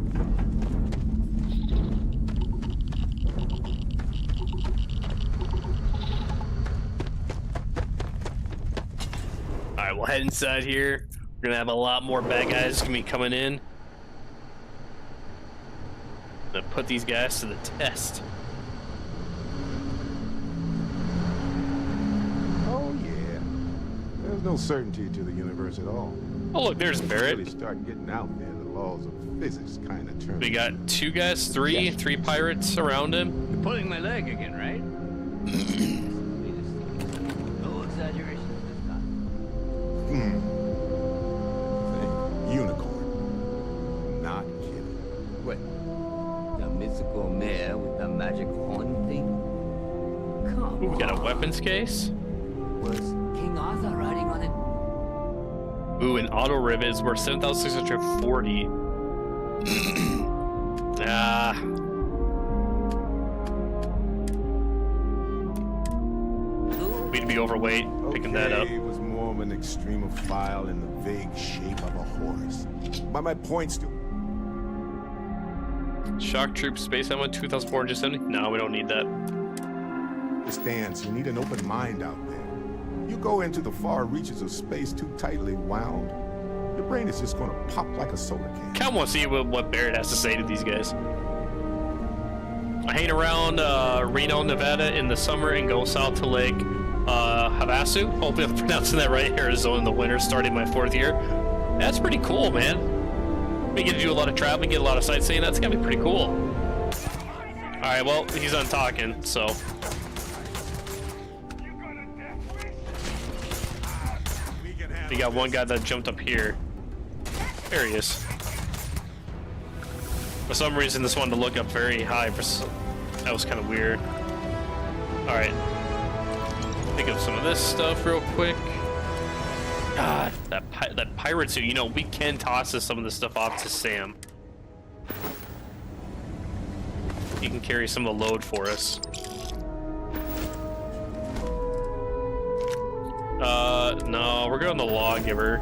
Alright, we'll head inside here. We're gonna have a lot more bad guys gonna be coming in. Gonna put these guys to the test. Oh yeah. There's no certainty to the universe at all. Oh look, there's Barrett. Really start getting out there, the laws of physics kind of turn. We got two guys, three pirates around him. You're pulling my leg again, right? No exaggeration this time. Unicorn. Not kidding. What? The mythical mare with the magic horn thing? Come Ooh, we got a on. weapons case. Was King Arthur riding on it? Ooh, an auto rivet is worth 7,640. Ah. We'd be overweight picking that up. It was more of an extremophile in the vague shape of a horse. But my point's still. Shock troop space ammo 2,470. No, we don't need that. Stands. You need an open mind out there. You go into the far reaches of space too tightly wound, your brain is just gonna pop like a soda can. Kind of want to see what Barrett has to say to these guys. I hang around Reno, Nevada in the summer and go south to Lake Havasu. Hopefully I'm pronouncing that right. Arizona in the winter, starting my 4th year. That's pretty cool, man. We get to do a lot of traveling, get a lot of sightseeing. That's gotta be pretty cool. All right, well, he's done talking, so. We got one guy that jumped up here. There he is. For some reason, this wanted to look up very high. That was kind of weird. All right. Pick up some of this stuff real quick. God, that pirate suit. You know, we can toss some of this stuff off to Sam. He can carry some of the load for us. No, we're going to the lawgiver.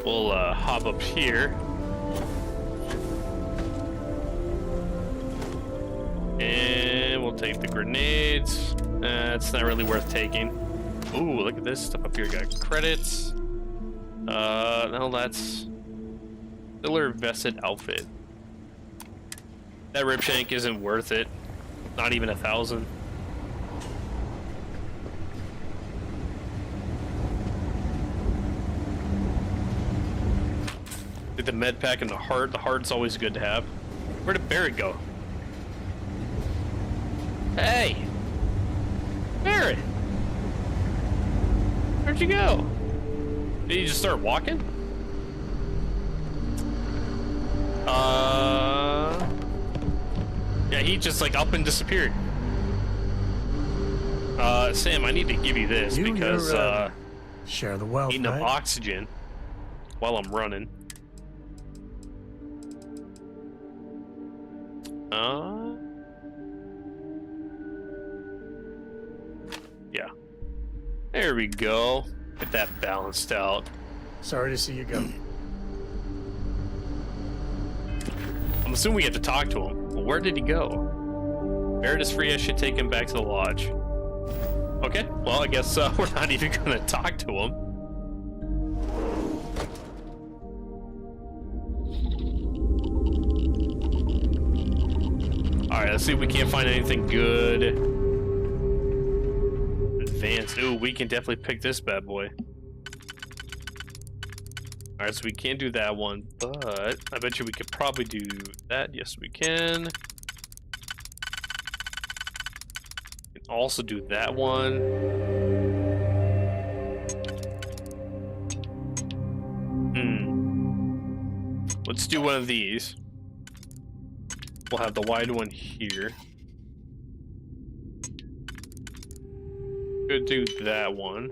We'll hop up here. And we'll take the grenades. It's not really worth taking. Ooh, look at this stuff up here. Got credits. No, that's Filler vested outfit. That rib shank isn't worth it. Not even 1,000. Did the med pack and the heart. The heart's always good to have. Where did Barrett go? Hey! Barrett! Where'd you go? Did you just start walking? Yeah, he just like up and disappeared. Sam, I need to give you this because share the wealth, eating up oxygen while I'm running. Yeah. There we go. Get that balanced out. Sorry to see you go. I'm assuming we have to talk to him. Well, where did he go? Barrett is free. I should take him back to the lodge. Okay. Well, I guess we're not even going to talk to him. All right. Let's see if we can't find anything good. Advanced. Ooh, we can definitely pick this bad boy. Alright, so we can't do that one, but I bet you we could probably do that. Yes, we can. We can also do that one. Let's do one of these. We'll have the wide one here. Could do that one.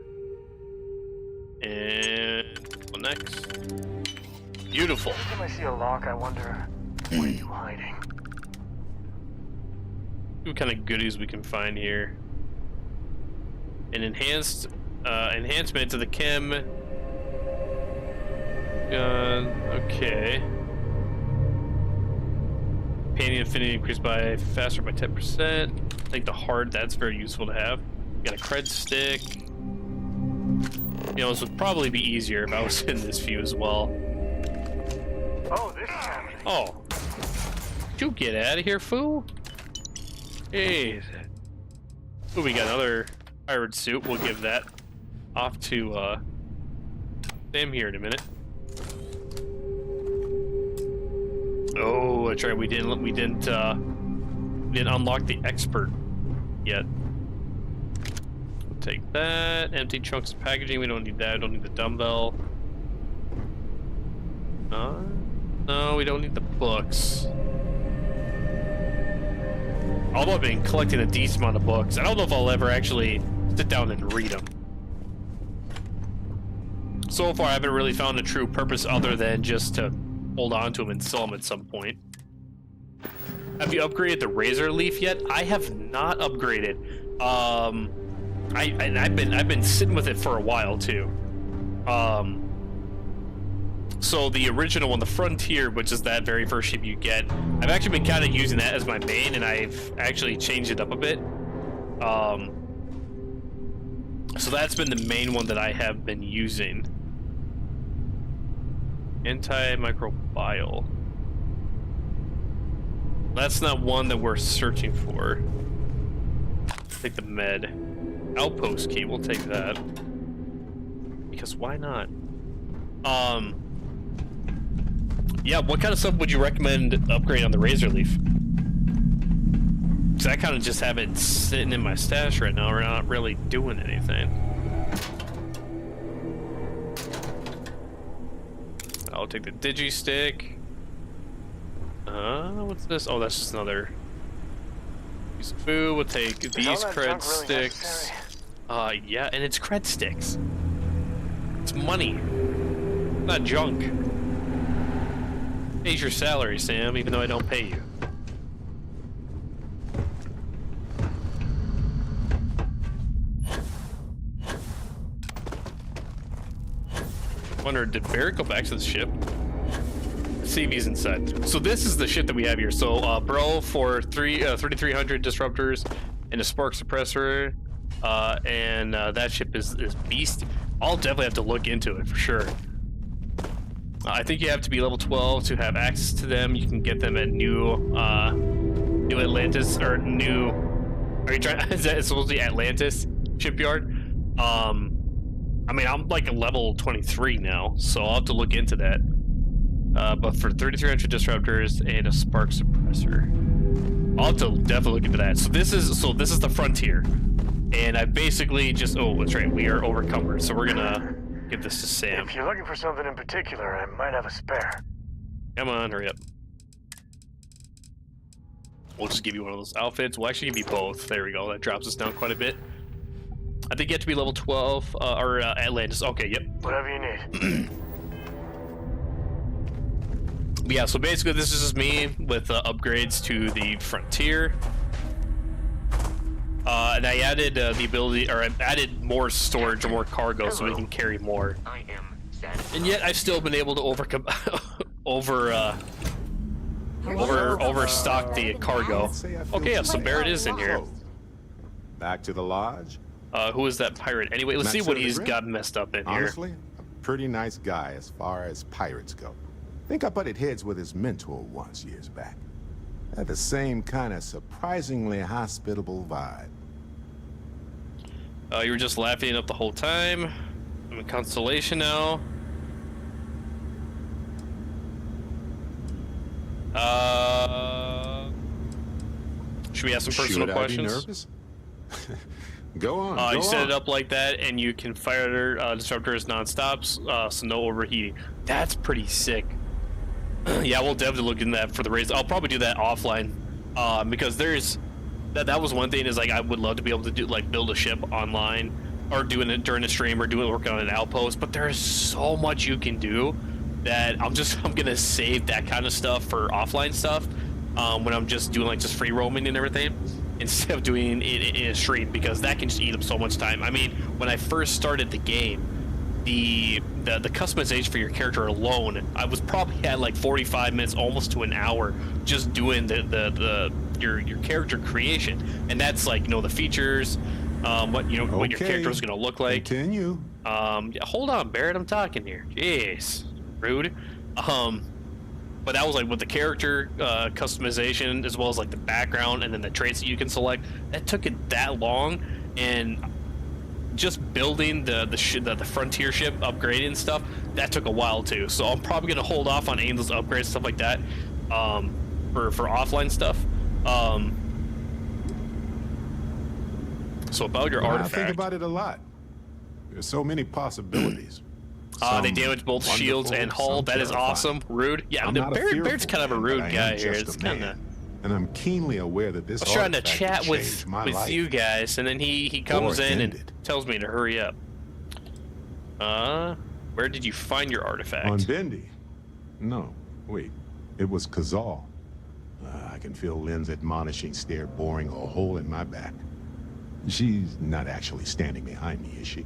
And what next? Beautiful. Every time I see a lock, I wonder, what are you hiding? What kind of goodies we can find here? An enhanced enhancement to the chem gun. Okay. Painting affinity increased by faster by 10%. I think the heart, that's very useful to have. Got a cred stick. You know, this would probably be easier if I was in this view as well. Oh, this is happening. Oh. Did you get out of here, fool? Hey. Ooh, we got another pirate suit. We'll give that off to Sam here in a minute. Oh, that's right. We didn't unlock the expert yet. Take that. Empty chunks of packaging. We don't need that. Don't need the dumbbell. No, we don't need the books. Although I've been collecting a decent amount of books, I don't know if I'll ever actually sit down and read them. So far, I haven't really found a true purpose other than just to hold on to them and sell them at some point. Have you upgraded the razor leaf yet? I have not upgraded. I've been sitting with it for a while too. So the original one, the Frontier, which is that very first ship you get, I've actually been kind of using that as my main, and I've actually changed it up a bit. So that's been the main one that I have been using. Antimicrobial. That's not one that we're searching for. Take the med. Outpost key, we'll take that. Because why not? Yeah, what kind of stuff would you recommend upgrading on the Razor Leaf? Because I kind of just have it sitting in my stash right now. We're not really doing anything. I'll take the digi-stick. What's this? Oh, that's just another piece of food. We'll take these cred sticks. Yeah, and it's cred sticks. It's money, not junk. Pays your salary, Sam, even though I don't pay you. Wonder, did Barrett go back to the ship? Let's see if he's inside. So this is the ship that we have here. So Bro for 3300 disruptors and a spark suppressor, and that ship is Beast. I'll definitely have to look into it for sure. I think you have to be level 12 to have access to them. You can get them at New Atlantis or New. Are you trying? Is that supposed to be Atlantis shipyard? I mean, I'm like a level 23 now, so I'll have to look into that. But for 3300 disruptors and a spark suppressor, I'll have to definitely look into that. So this is the Frontier, and I basically just that's right, we are overcumbered, so we're gonna give this to Sam. If you're looking for something in particular, I might have a spare. Come on, hurry up. We'll just give you one of those outfits. We'll actually give you both. There we go. That drops us down quite a bit. I think you have to be level 12 or Atlantis. Okay, yep. Whatever you need. Yeah, so basically this is just me with upgrades to the Frontier. And I added the ability, or I added more storage or more cargo so we can carry more. And yet I've still been able to overstock the cargo. Okay, yeah, so Barrett is in here. Back to the lodge. Who is that pirate? Anyway, let's see what he's got messed up in here. Honestly, a pretty nice guy as far as pirates go. Think I butted heads with his mentor once years back. Had the same kind of surprisingly hospitable vibe. You were just laughing up the whole time. I'm in Constellation now. Should we ask some personal questions? Should I be nervous? Go on. You set it up like that, and you can fire disruptors non-stop, so no overheating. That's pretty sick. Yeah, we'll definitely look into that for the race. I'll probably do that offline, because there's that was one thing is like I would love to be able to do like build a ship online or doing it during a stream or working on an outpost. But there's so much you can do that I'm gonna save that kind of stuff for offline stuff when I'm just doing like just free roaming and everything instead of doing it in a stream, because that can just eat up so much time. I mean, when I first started the game, the customization for your character alone, I was probably at like 45 minutes, almost to an hour, just doing your character creation, and that's like, you know, the features, what your character is going to look like. Continue. Yeah, hold on, Barrett, I'm talking here. Jeez, rude. But that was like with the character customization, as well as like the background and then the traits that you can select. That took it that long, and just building the Frontier ship, upgrading stuff, that took a while too. So I'm probably gonna hold off on any of those upgrades, stuff like that, for offline stuff. So about your artifact. I think about it a lot. There's so many possibilities. They damage both shields and hull. That is awesome. Rude. Yeah, Barrett's kind of a rude guy here. It's kind of. And I'm keenly aware that this. I was trying to chat with you guys, and then he comes in and tells me to hurry up. Where did you find your artifact? On Bendy. No, wait. It was Kazal. I can feel Lynn's admonishing stare boring a hole in my back. She's not actually standing behind me, is she?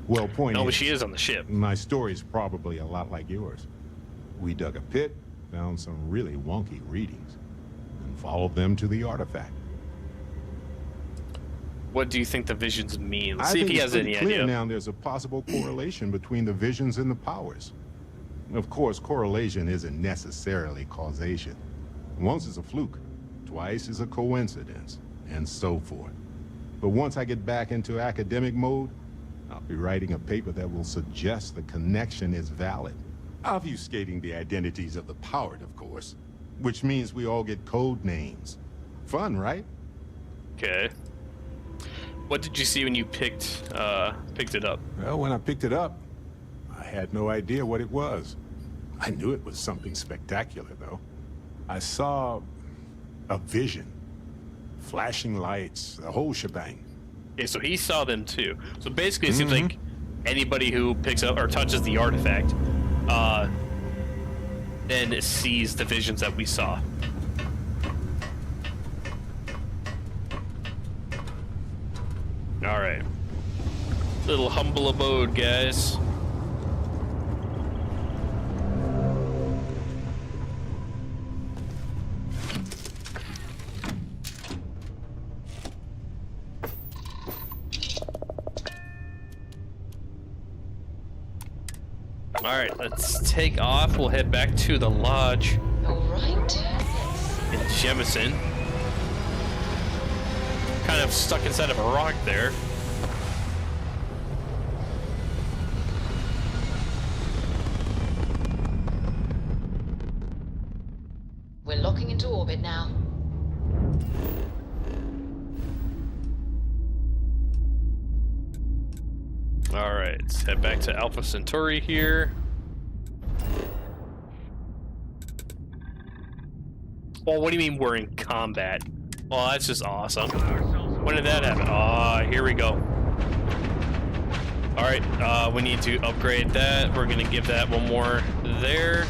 Well, point is, no, but she is on the ship. My story's probably a lot like yours. We dug a pit, found some really wonky readings, and followed them to the artifact. What do you think the visions mean? Let's I see if think he it's has pretty any clear idea. now there's a possible correlation between the visions and the powers. Of course, correlation isn't necessarily causation. Once is a fluke, twice is a coincidence, and so forth. But once I get back into academic mode, I'll be writing a paper that will suggest the connection is valid. Obfuscating the identities of the powered, of course, which means we all get code names. Fun, right? Okay. What did you see when you picked it up? Well, when I picked it up, I had no idea what it was. I knew it was something spectacular, though. I saw a vision. Flashing lights, the whole shebang. Okay, so he saw them too. So basically, it seems like anybody who picks up or touches the artifact, then sees the visions that we saw. All right, little humble abode, guys. All right, let's take off. We'll head back to the lodge. All right. In Jemison. Kind of stuck inside of a rock there. We're locking into orbit now. All right, let's head back to Alpha Centauri here. Well, what do you mean we're in combat? Well, that's just awesome. When did that happen? Ah, here we go. All right, we need to upgrade that. We're gonna give that one more there.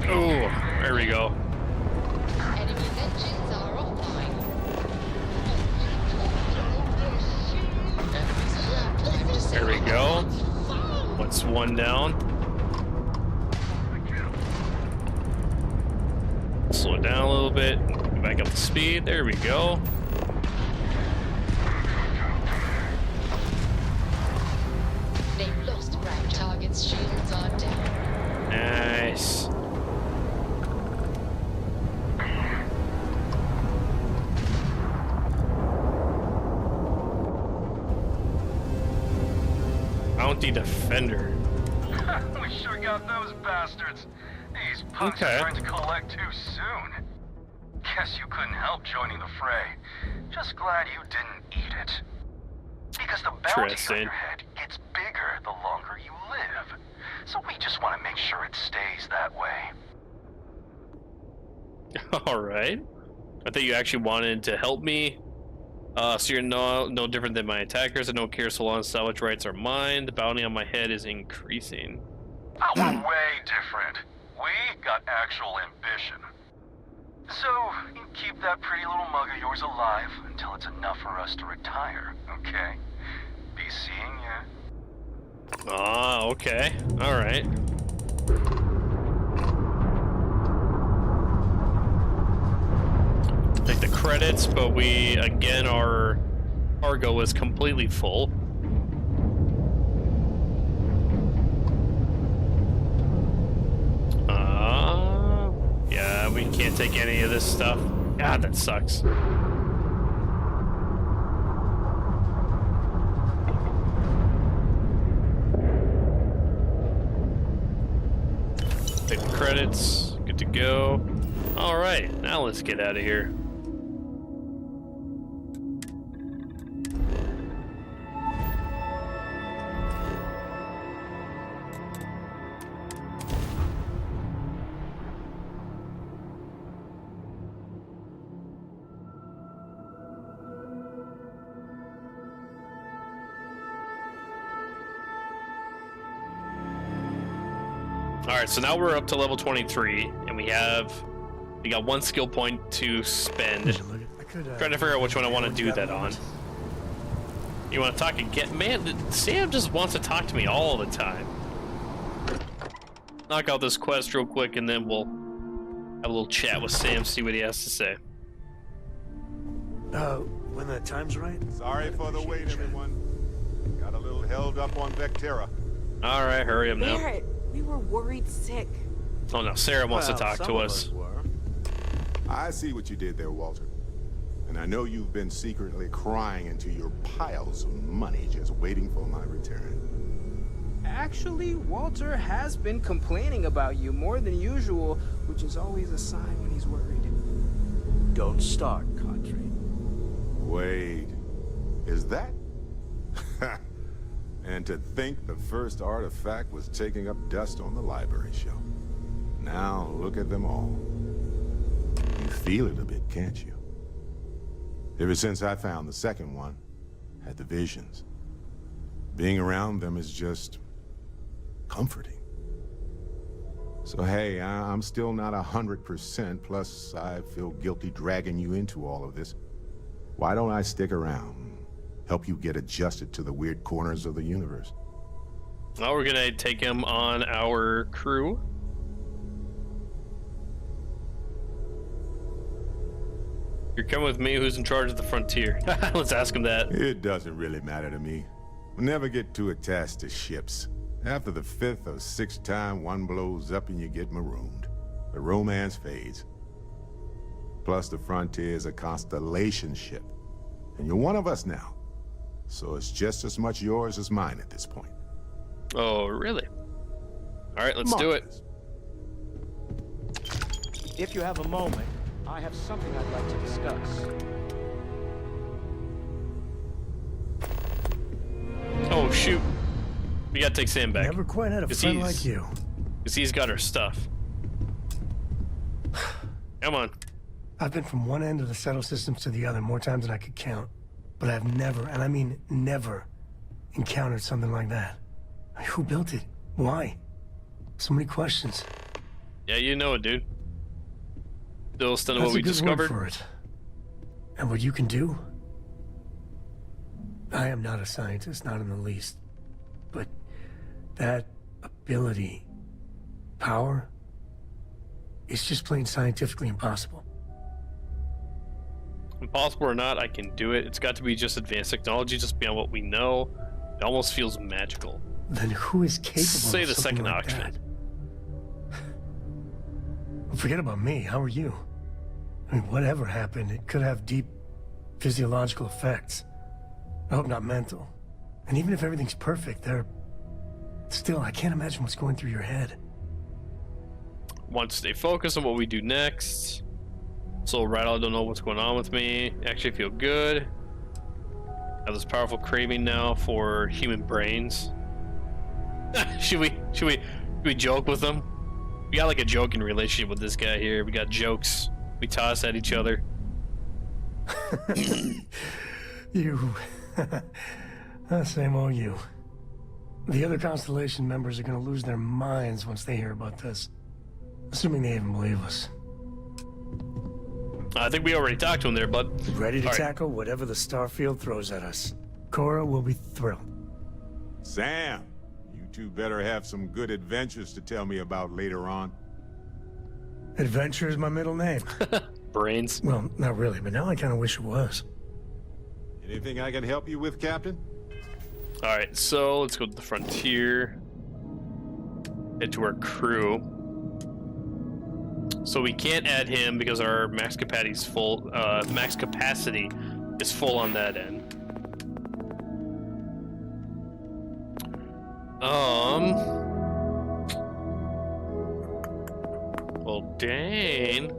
Oh, there we go. Enemy engines are offline. There we go. What's one down? Slow it down a little bit. Go back up to speed. There we go. They've lost ground. Target's shields are down. Nice. Bounty Defender. We sure got those bastards. These punks are trying to collect too soon. Guess you couldn't help joining the fray. Just glad you didn't eat it. Because the bounty on your head gets bigger the longer you live. So we just want to make sure it stays that way. Alright. I thought you actually wanted to help me. So you're no different than my attackers. I don't care so long as salvage rights are mine. The bounty on my head is increasing. Oh, we're way different. We got actual ambition. So, you keep that pretty little mug of yours alive until it's enough for us to retire, okay? Be seeing ya. Ah, okay. Alright. Take the credits, but we, again, our cargo is completely full. Yeah, we can't take any of this stuff. God, that sucks. Take the credits. Good to go. All right, now let's get out of here. Alright, so now we're up to level 23, and we got one skill point to spend. Trying to figure out which one I want to do that on. You want to talk again? Man, Sam just wants to talk to me all the time. Knock out this quest real quick, and then we'll have a little chat with Sam, see what he has to say. When the time's right. Sorry for the wait, everyone. Got a little held up on Vectera. All right, hurry up now. Barrett, we were worried sick. Oh no, Sarah wants to talk to us. I see what you did there, Walter. And I know you've been secretly crying into your piles of money just waiting for my return. Actually, Walter has been complaining about you more than usual, which is always a sign when he's worried. Don't start, Country. Wait, is that? And to think the first artifact was taking up dust on the library shelf. Now look at them all. You feel it a bit, can't you? Ever since I found the second one, had the visions. Being around them is just comforting. So hey, I'm still not 100%, plus I feel guilty dragging you into all of this. Why don't I stick around, help you get adjusted to the weird corners of the universe? Well, we're gonna take him on our crew. You're coming with me. Who's in charge of the frontier? Let's ask him that. It doesn't really matter to me. We'll never get too attached to ships. After the 5th or 6th time one blows up and you get marooned, the romance fades. Plus the frontier is a constellation ship. And you're one of us now. So it's just as much yours as mine at this point. Oh, really? All right, let's do it. If you have a moment, I have something I'd like to discuss. Oh, shoot. We gotta take Sam back. Never quite had a friend like you. Because he's got our stuff. Come on. I've been from one end of the settle systems to the other more times than I could count. But I've never, and I mean never, encountered something like that. Who built it? Why? So many questions. Yeah, you know it, dude. Still stunned what we discovered. For it. And what you can do? I am not a scientist, not in the least. But that ability, power, it's just plain scientifically impossible. Impossible or not, I can do it. It's got to be just advanced technology, just beyond what we know. It almost feels magical. Then who is capable Say of the something second like option. that? Forget about me. How are you? I mean, whatever happened, it could have deep physiological effects. I hope not mental. And even if everything's perfect, still, I can't imagine what's going through your head. Want to stay focused on what we do next. So right, I don't know what's going on with me. Actually feel good. I have this powerful craving now for human brains. should we joke with them? We got like a joking relationship with this guy here. We got jokes we toss at each other. You. Same old you. The other Constellation members are gonna lose their minds once they hear about this. Assuming they even believe us. I think we already talked to him there, bud. Ready to tackle whatever the starfield throws at us. Cora will be thrilled. Sam, you two better have some good adventures to tell me about later on. Adventure is my middle name. Brains. Well, not really, but now I kind of wish it was. Anything I can help you with, Captain? Alright, so let's go to the frontier. Head to our crew. So we can't add him because our max capacity is full. Max capacity is full on that end. Well, Dane.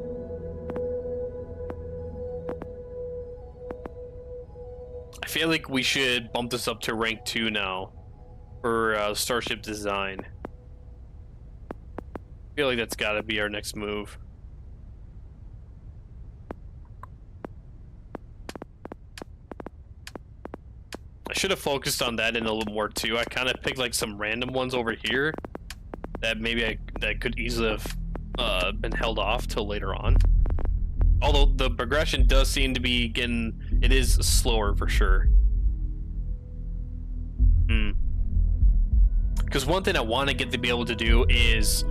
I feel like we should bump this up to rank 2 now for starship design. I feel like that's got to be our next move. I should have focused on that in a little more too. I kind of picked like some random ones over here that maybe that could easily have been held off till later on. Although the progression does seem to be it is slower for sure. Because one thing I want to get to be able to do is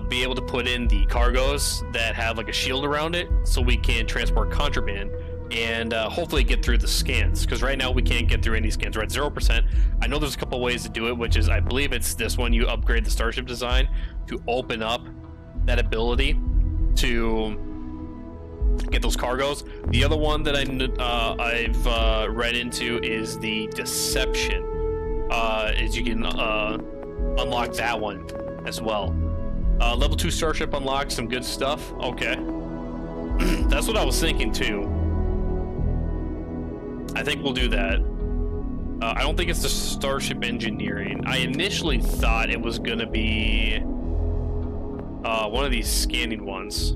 be able to put in the cargoes that have like a shield around it, so we can transport contraband and hopefully get through the scans. Because right now we can't get through any scans. We're at 0%. I know there's a couple ways to do it, which is I believe it's this one. You upgrade the starship design to open up that ability to get those cargoes. The other one that I've read into is the deception. Is you can unlock that one as well. Level 2 starship unlocks some good stuff. Okay. That's what I was thinking too. I think we'll do that. I don't think it's the starship engineering. I initially thought it was gonna be one of these scanning ones.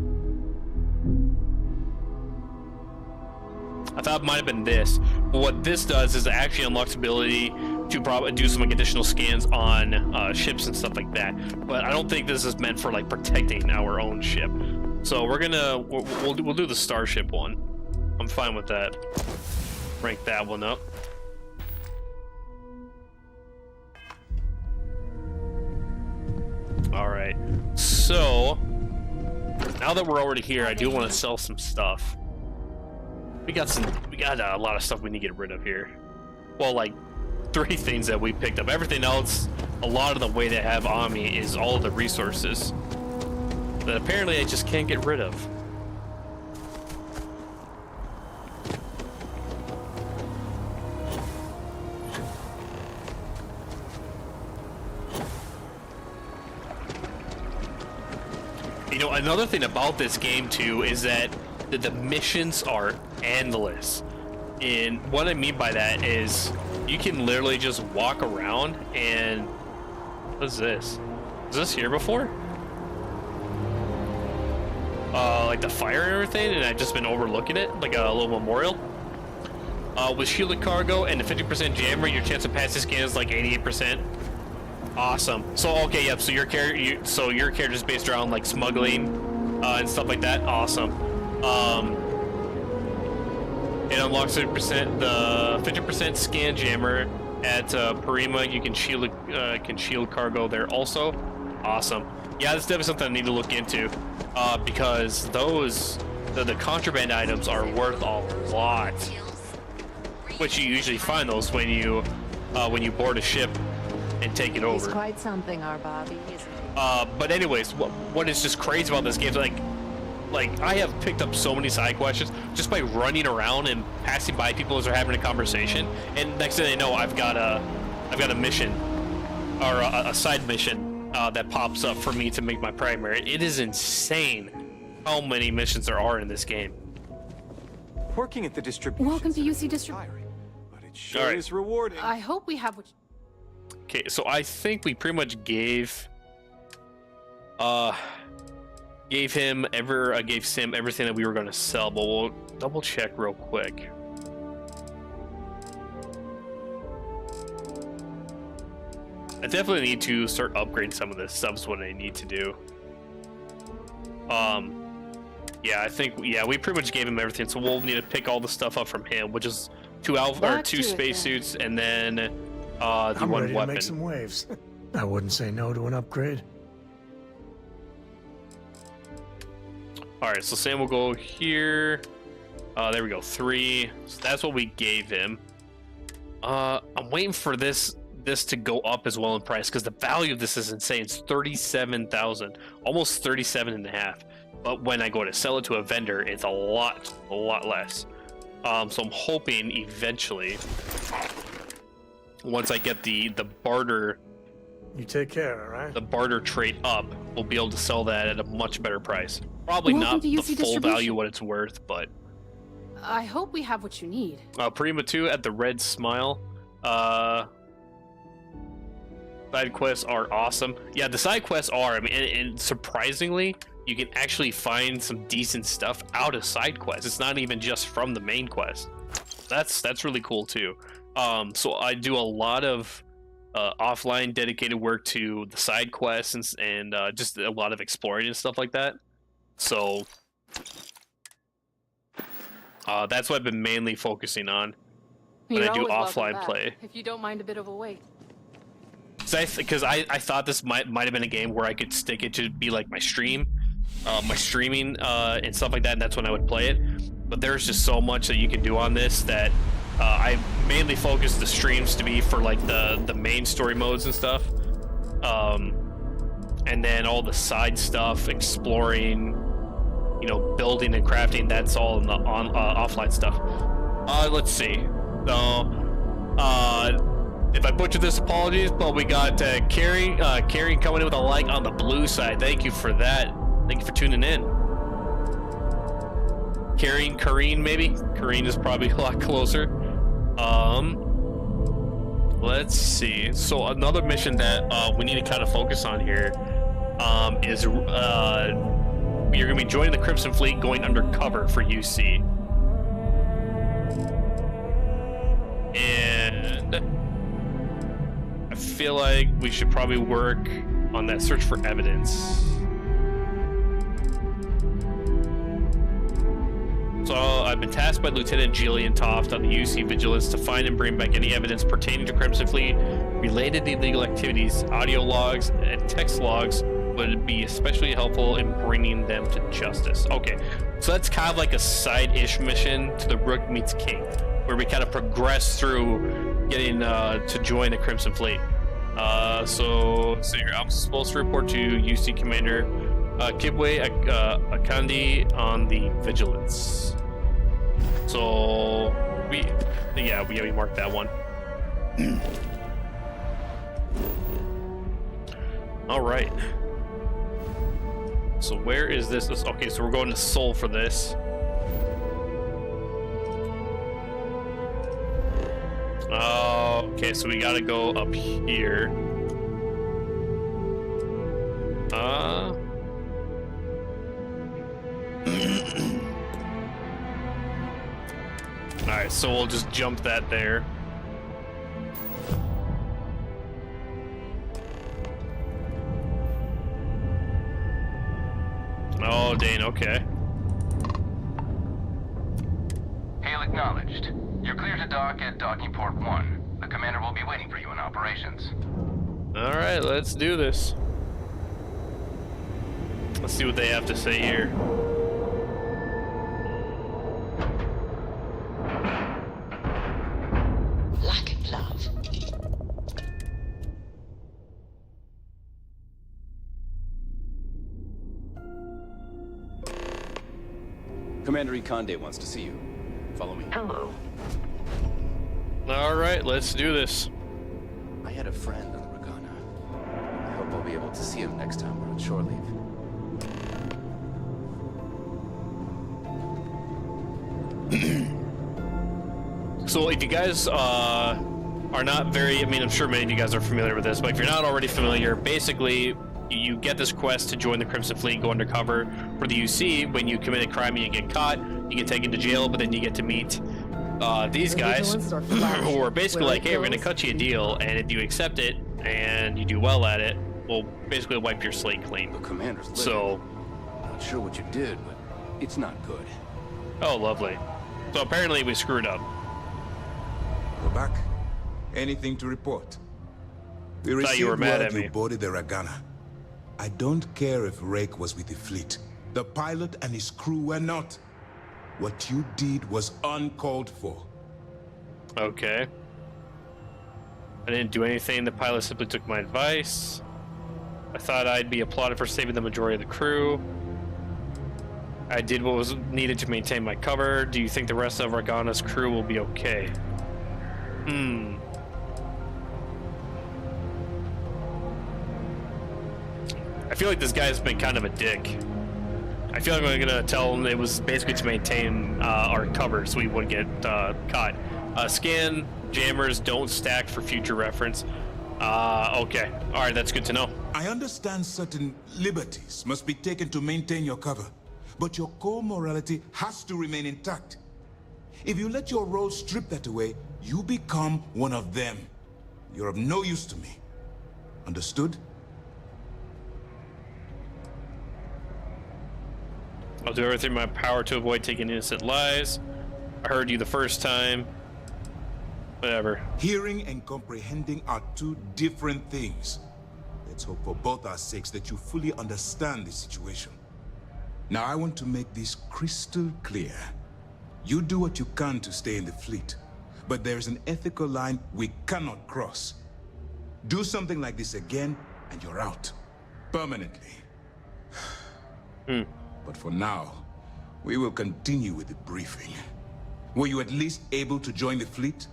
I thought it might have been this. But what this does is it actually unlocks the ability to probably do some like additional scans on ships and stuff like that. But I don't think this is meant for like protecting our own ship. So we'll do the starship one. I'm fine with that. Rank that one up. All right. So now that we're already here, I do want to sell some stuff. We got a lot of stuff we need to get rid of here. Well, like 3 things that we picked up. Everything else, a lot of the weight I have on me is all of the resources that apparently I just can't get rid of. You know, another thing about this game too is that the missions are endless. And what I mean by that is you can literally just walk around and... What is this? Was this here before? Like the fire and everything, and I've just been overlooking it, like a little memorial. With shielded cargo and a 50% jammer, your chance of passing scan is like 88%. Awesome. So okay, yep. So your character is based around like smuggling and stuff like that. Awesome. It unlocks 50%, the 50% scan jammer at Parima. You can shield cargo there also. Awesome. Yeah, that's definitely something I need to look into because the contraband items are worth a lot, which you usually find those when you board a ship and take it over. He's quite something, our Bobby, isn't he? But anyways, what is just crazy about this game is like I have picked up so many side quests just by running around and passing by people as they're having a conversation, and next thing I know, I've got a mission or a side mission that pops up for me to make my primary. It is insane how many missions there are in this game. Working at the distribution. Welcome to UC Distribution. But it sure is rewarding. I hope we have what. Okay, so I think we pretty much gave Sam everything that we were going to sell, but we'll double check real quick. I definitely need to start upgrading some of this stuff. Is what I need to do. Yeah, I think we pretty much gave him everything, so we'll need to pick all the stuff up from him, which is 2 spacesuits and then the I'm one ready weapon. to make some waves. I wouldn't say no to an upgrade. Alright, so Sam will go here. There we go, 3. So that's what we gave him. I'm waiting for this to go up as well in price because the value of this is insane. It's 37,000, almost 37.5. But when I go to sell it to a vendor, it's a lot less. So I'm hoping eventually, once I get the barter, you take care, all right? The barter trait up, we'll be able to sell that at a much better price. Probably not the full value what it's worth, but I hope we have what you need. Prima 2 at the Red Smile. Side quests are awesome. Yeah, the side quests are. I mean, and surprisingly, you can actually find some decent stuff out of side quests. It's not even just from the main quest. That's really cool too. So I do a lot of offline dedicated work to the side quests and just a lot of exploring and stuff like that. So That's what I've been mainly focusing on when You're I do always welcome offline back, play. if you don't mind a bit of a wait. Because I thought this might have been a game where I could stick it to be like my streaming and stuff like that, and that's when I would play it. But there's just so much that you can do on this that I mainly focus the streams to be for like the main story modes and stuff, and then all the side stuff, exploring, you know, building and crafting. That's all in the offline stuff. Let's see. So, if I butchered this, apologies, but we got Carrie coming in with a like on the blue side. Thank you for that. Thank you for tuning in. Kareen, maybe? Kareen is probably a lot closer. Let's see. So another mission that we need to kind of focus on here is you're going to be joining the Crimson Fleet, going undercover for UC. And I feel like we should probably work on that search for evidence. So I've been tasked by Lieutenant Jillian Toft on the UC Vigilance to find and bring back any evidence pertaining to Crimson Fleet related to illegal activities. Audio logs and text logs would be especially helpful in bringing them to justice. Okay, so that's kind of like a side-ish mission to the Rook meets King, where we kind of progress through getting to join the Crimson Fleet. So here, I'm supposed to report to UC Commander Kibwe Akandi on the Vigilance. So we marked that one. All right. So where is this? Okay, so we're going to Seoul for this. Okay, so we gotta go up here. Alright, so we'll just jump that there. Oh, Dane, okay. Hail acknowledged. You're clear to dock at docking port 1. The commander will be waiting for you in operations. Alright, let's do this. Let's see what they have to say here. Lack of love. Commander Ikande wants to see you. Follow me. Hello. Alright, let's do this. I had a friend on the Regana. I hope I'll be able to see him next time we're on shore leave. So if you guys are not very, I mean, I'm sure many of you guys are familiar with this, but if you're not already familiar, basically you get this quest to join the Crimson Fleet, go undercover for the UC. When you commit a crime and you get caught, you get taken to jail, but then you get to meet these guys who are basically like, hey, we're going to cut you a deal, and if you accept it and you do well at it, we'll basically wipe your slate clean. The commander's living. So, not sure what you did, but it's not good. Oh, lovely. So apparently we screwed up. Go back. Anything to report? We Thought received you were mad word at me. you boarded the Ragana. I don't care if Rake was with the fleet. The pilot and his crew were not. What you did was uncalled for. Okay. I didn't do anything. The pilot simply took my advice. I thought I'd be applauded for saving the majority of the crew. I did what was needed to maintain my cover. Do you think the rest of Ragana's crew will be okay? I feel like this guy's been kind of a dick. I feel like I'm gonna tell him it was basically to maintain our cover so we wouldn't get caught. Scan jammers don't stack for future reference. Okay. Alright, that's good to know. I understand certain liberties must be taken to maintain your cover, but your core morality has to remain intact. If you let your role strip that away, you become one of them. You're of no use to me. Understood? I'll do everything in my power to avoid taking innocent lives. I heard you the first time. Whatever. Hearing and comprehending are two different things. Let's hope for both our sakes that you fully understand the situation. Now, I want to make this crystal clear. You do what you can to stay in the fleet, but there's an ethical line we cannot cross. Do something like this again, and you're out. Permanently. But for now, we will continue with the briefing. Were you at least able to join the fleet?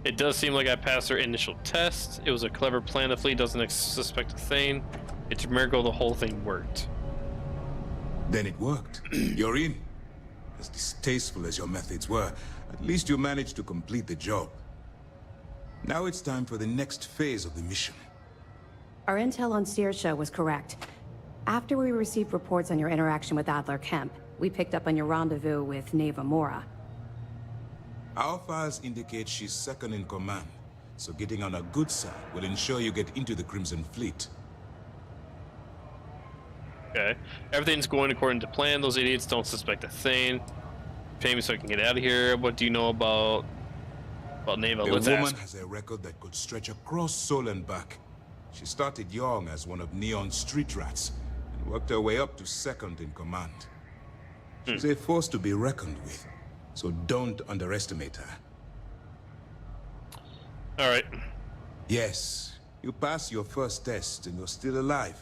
It does seem like I passed our initial test. It was a clever plan. The fleet doesn't suspect a thing. It's a miracle the whole thing worked. Then it worked. You're in. As distasteful as your methods were, at least you managed to complete the job. Now it's time for the next phase of the mission. Our intel on Searsha was correct. After we received reports on your interaction with Adler Kemp, we picked up on your rendezvous with Neva Mora. Our files indicate she's second in command, so getting on a good side will ensure you get into the Crimson Fleet. Okay. Everything's going according to plan. Those idiots don't suspect a thing. Pay me so I can get out of here. What do you know about Neva? The Let's woman ask. has a record that could stretch across Sol and back. She started young as one of Neon's street rats, and worked her way up to second in command. She's a force to be reckoned with, so don't underestimate her. All right. Yes, you passed your first test and you're still alive.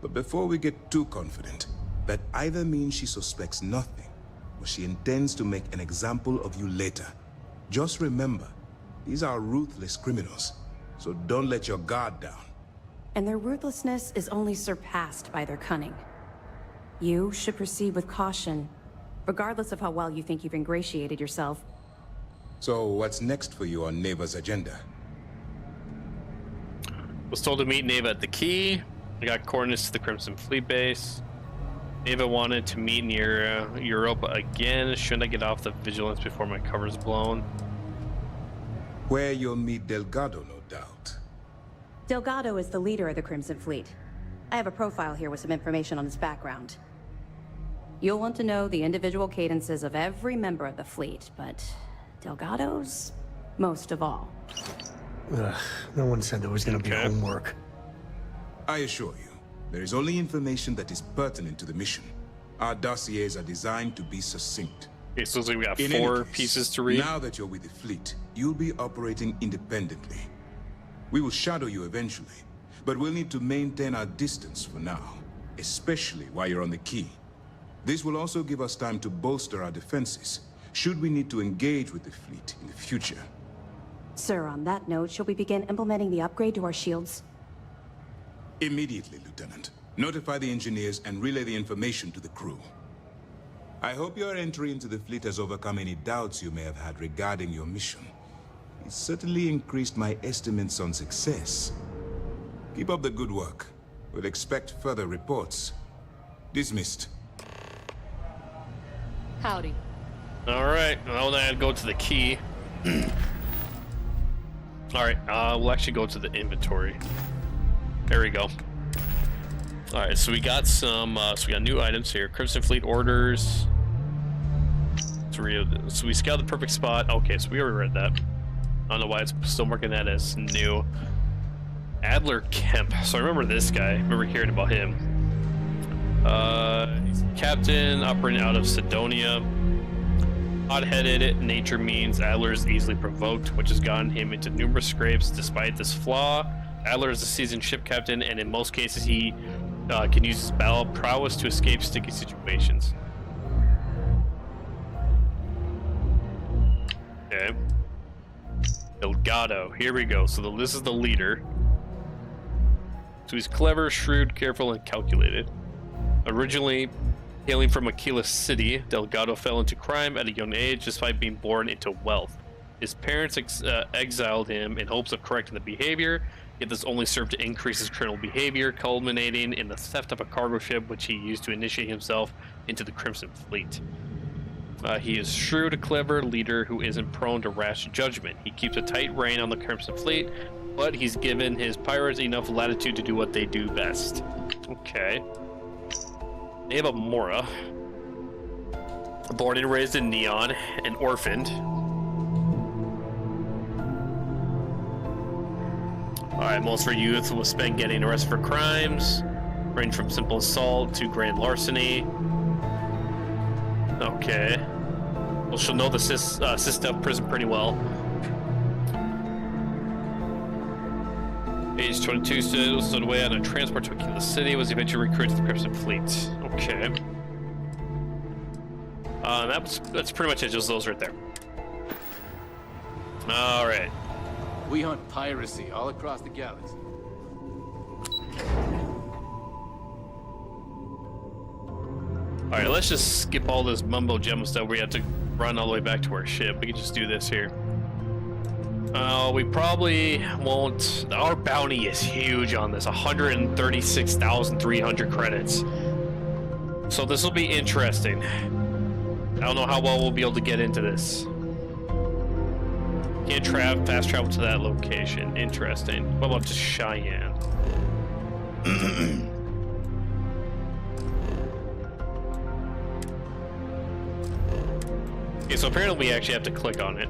But before we get too confident, that either means she suspects nothing, or she intends to make an example of you later. Just remember, these are ruthless criminals, so don't let your guard down. And their ruthlessness is only surpassed by their cunning. You should proceed with caution, regardless of how well you think you've ingratiated yourself. So what's next for you on Neva's agenda? Was told to meet Neva at the Key. I got coordinates to the Crimson Fleet base. Neva wanted to meet near Europa again. Shouldn't I get off the vigilance before my cover's blown? Where you'll meet Delgado, no doubt. Delgado is the leader of the Crimson Fleet. I have a profile here with some information on his background. You'll want to know the individual cadences of every member of the fleet, but Delgado's most of all. No one said there was going to be homework. I assure you, there is only information that is pertinent to the mission. Our dossiers are designed to be succinct. Okay, so we got In 4 any case, pieces to read. Now that you're with the fleet, you'll be operating independently. We will shadow you eventually, but we'll need to maintain our distance for now, especially while you're on the Key. This will also give us time to bolster our defenses, should we need to engage with the fleet in the future. Sir, on that note, shall we begin implementing the upgrade to our shields? Immediately, Lieutenant. Notify the engineers and relay the information to the crew. I hope your entry into the fleet has overcome any doubts you may have had regarding your mission. It certainly increased my estimates on success. Keep up the good work. We'll expect further reports. Dismissed. Howdy. All right. Well, now I go to the Key. All right. We'll actually go to the inventory. There we go. All right. So we got some. So we got new items here. Crimson Fleet orders. So we scouted the perfect spot. Okay. So we already read that. I don't know why it's still marking that as new. Adler Kemp. So I remember this guy. I remember hearing about him. He's captain operating out of Sidonia. Hot-headed nature means Adler is easily provoked, which has gotten him into numerous scrapes. Despite this flaw, Adler is a seasoned ship captain, and in most cases he can use his battle prowess to escape sticky situations. Okay. Delgado. Here we go. So this is the leader. So he's clever, shrewd, careful, and calculated. Originally hailing from Aquila City, Delgado fell into crime at a young age despite being born into wealth. His parents exiled him in hopes of correcting the behavior, yet this only served to increase his criminal behavior, culminating in the theft of a cargo ship which he used to initiate himself into the Crimson Fleet. He is shrewd, a clever leader who isn't prone to rash judgment. He keeps a tight rein on the Crimson Fleet, but he's given his pirates enough latitude to do what they do best. Okay. Neva Mora. Born and raised in Neon and orphaned. Alright, most of our youth was spent getting arrested for crimes, range from simple assault to grand larceny. Okay. Well, she'll know the system prison pretty well. Age 22, stood away on a transport to the city, was eventually recruited to the Crimson Fleet. Okay. That's pretty much it, just those right there. Alright. We hunt piracy all across the galaxy. Alright, let's just skip all this mumbo jumbo stuff where we have to run all the way back to our ship. We can just do this here. We probably won't. Our bounty is huge on this, 136,300 credits. So this will be interesting. I don't know how well we'll be able to get into this. Can't fast travel to that location. Interesting. What about just Cheyenne? Okay, so apparently we actually have to click on it.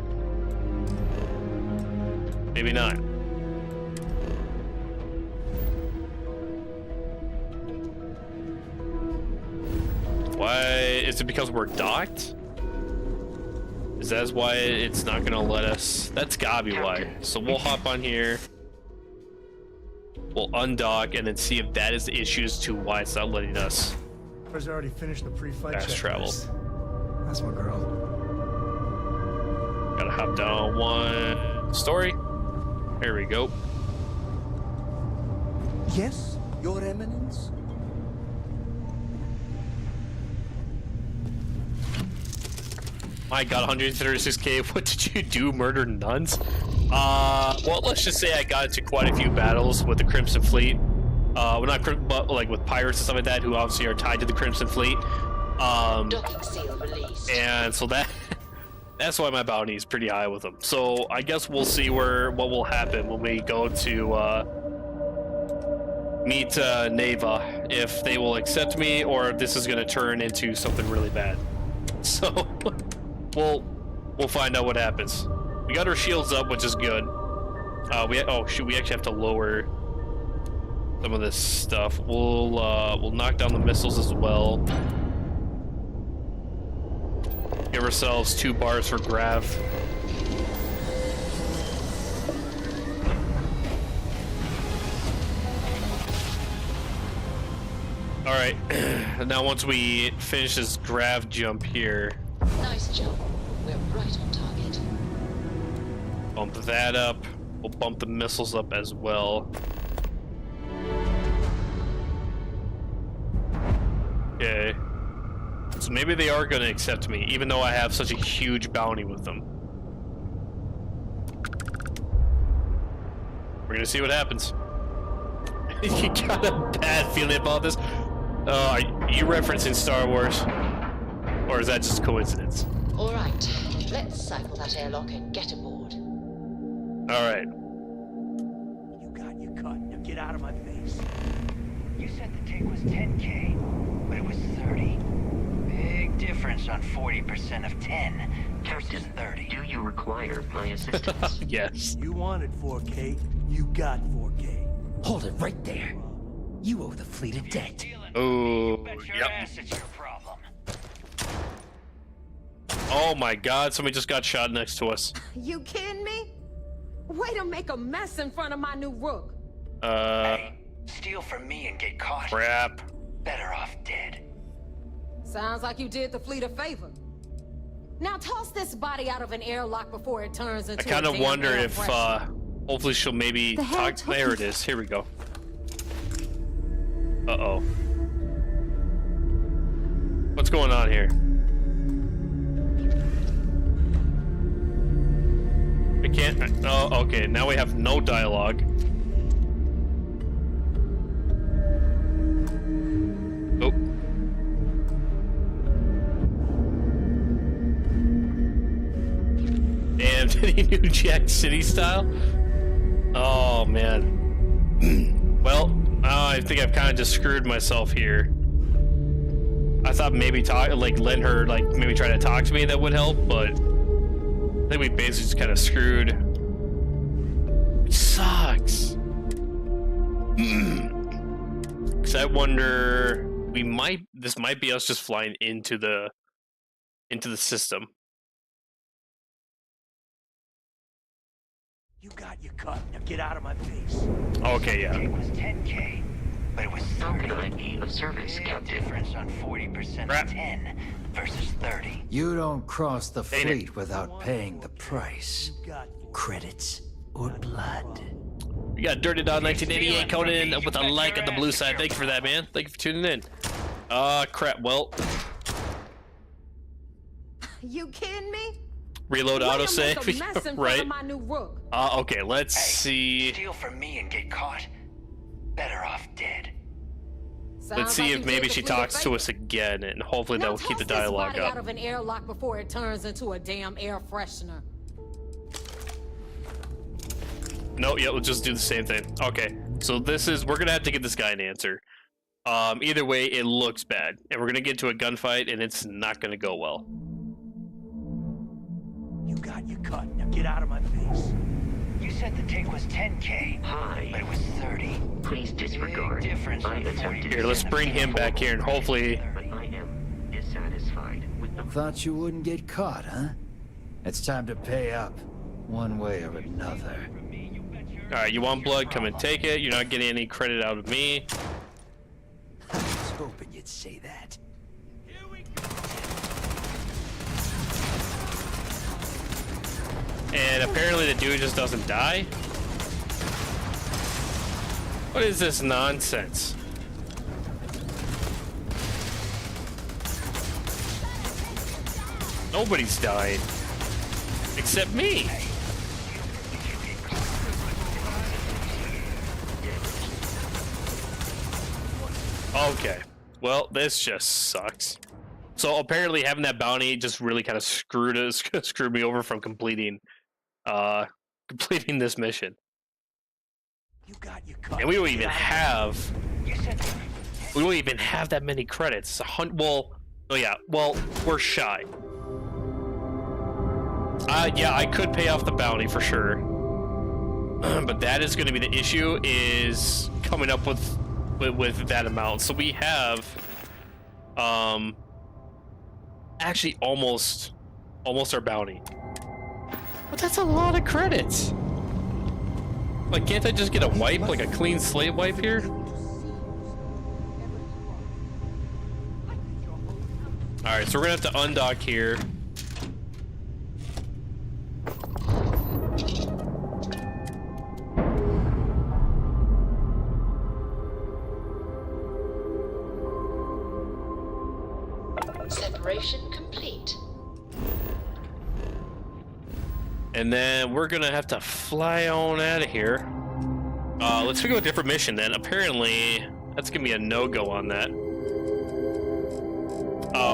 Maybe not. Why? Is it because we're docked? Is that why it's not gonna let us? That's gotta be why. So we'll hop on here. We'll undock and then see if that is the issue as to why it's not letting us I've already finished the pre-flight fast travel. That's my girl. Gotta hop down one story. There we go. Yes, Your Eminence? My god, 136k. What did you do? Murder nuns? Well, let's just say I got into quite a few battles with the Crimson Fleet. Well, not but like with pirates and stuff like that, who obviously are tied to the Crimson Fleet. Docking seal released. And so that's why my bounty is pretty high with them. So I guess we'll see what will happen when we go to meet Neva, if they will accept me or if this is going to turn into something really bad. So we'll find out what happens. We got our shields up, which is good. We actually have to lower some of this stuff. We'll knock down the missiles as well. Give ourselves 2 bars for grav. Alright, now once we finish this grav jump here. Nice jump. We're right on target. Bump that up. We'll bump the missiles up as well. Okay. So maybe they are going to accept me, even though I have such a huge bounty with them. We're going to see what happens. You got a bad feeling about this? Are you referencing Star Wars? Or is that just coincidence? All right, let's cycle that airlock and get aboard. All right. You got your cut. Now get out of my face. You said the take was 10K, but it was 30. Big difference on 40% of 10 versus 30. Do you require my assistance? Yes. You wanted 4K. You got 4K. Hold it right there. You owe the fleet a debt. Oh, yep. It's your problem. Oh my god, somebody just got shot next to us. You kidding me? Way to make a mess in front of my new rook. Hey, steal from me and get caught. Crap. Better off dead. Sounds like you did the fleet a favor. Now toss this body out of an airlock before it turns into I kind of wonder if, hopefully she'll maybe The hell talk. There it is. Here we go. Uh-oh. What's going on here? I can't. Oh, okay. Now we have no dialogue. Oh. And any new Jack City style? Oh man. I think I've kind of just screwed myself here. I thought maybe letting her maybe try to talk to me, that would help, but I think we basically just kind of screwed. It sucks. Cause I wonder, this might be us just flying into the system. You got your cut. Now get out of my face. Okay, yeah. It was 10K, but it was 30. How can I be of service, Big Captain? difference on 40% Crap. of 10 versus 30. You don't cross the Ain't fleet without paying the price. Credits or blood. We got Dirty Dog 1988 coming in with a like on the blue side. Thank you for that, man. Thank you for tuning in. Crap. Well, You kidding me? reload autosave. Right. My new rook. Okay, let's see. Steal from me and get caught. Better off dead. Let's see if maybe she talks to us again, and hopefully that will keep the dialogue out up. of an airlock before it turns into a damn air freshener. No, yeah, we'll just do the same thing. Okay, so we're gonna have to get this guy an answer. Either way, it looks bad, and we're gonna get into a gunfight, and it's not gonna go well. You got your cut. Now get out of my face. You said the take was 10K, Hi. but it was 30. Please disregard. Big difference I on attempted. Here, let's bring him back here, and hopefully. But I am dissatisfied with the. Thought you wouldn't get caught, huh? It's time to pay up, one way or another. Alright, you want blood? Come and take it. You're not getting any credit out of me. I was hoping you'd say that. And apparently the dude just doesn't die. What is this nonsense? Nobody's dying. Except me. Okay. Well, this just sucks. So apparently having that bounty just really kind of screwed me over from completing this mission. You got your cut. And we don't even have that many credits. Well, we're shy. Yeah, I could pay off the bounty for sure. But that is going to be the issue, is coming up with that amount. So we have actually almost our bounty. But that's a lot of credits. Like, can't I just get a wipe, like a clean slate wipe here? Alright, so we're gonna have to undock here. Separation complete. And then we're gonna have to fly on out of here. Let's go a different mission then. Apparently, that's gonna be a no-go on that.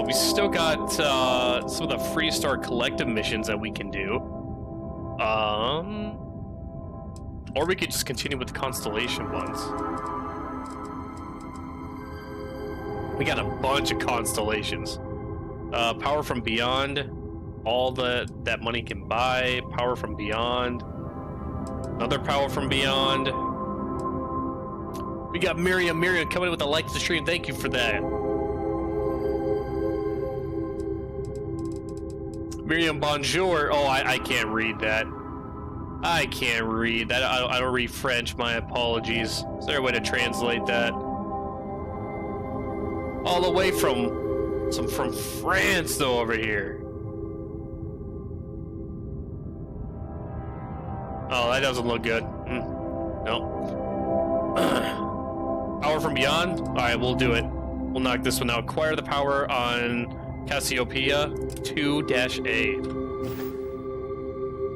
We still got some of the Freestar collective missions that we can do. Or we could just continue with the Constellation ones. We got a bunch of constellations. Power from Beyond. All that money can buy. Power from Beyond. Another Power from Beyond. We got Miriam coming in with a like to the stream. Thank you for that. Miriam, bonjour. Oh, I can't read that. I can't read that. I don't read French. My apologies. Is there a way to translate that? All the way from France, though, over here. Oh, that doesn't look good. No. Power from Beyond? Alright, we'll do it. We'll knock this one out. Acquire the power on Cassiopeia 2-A.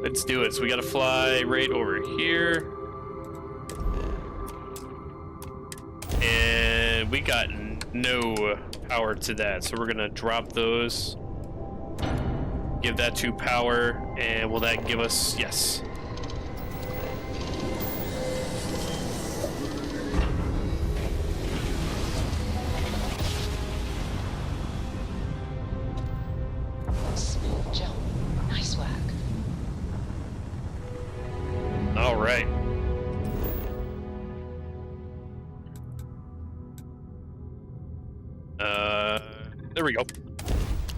Let's do it. So we gotta fly right over here. And we got no power to that. So we're gonna drop those. Give that 2 power. And will that give us... Yes. There we go.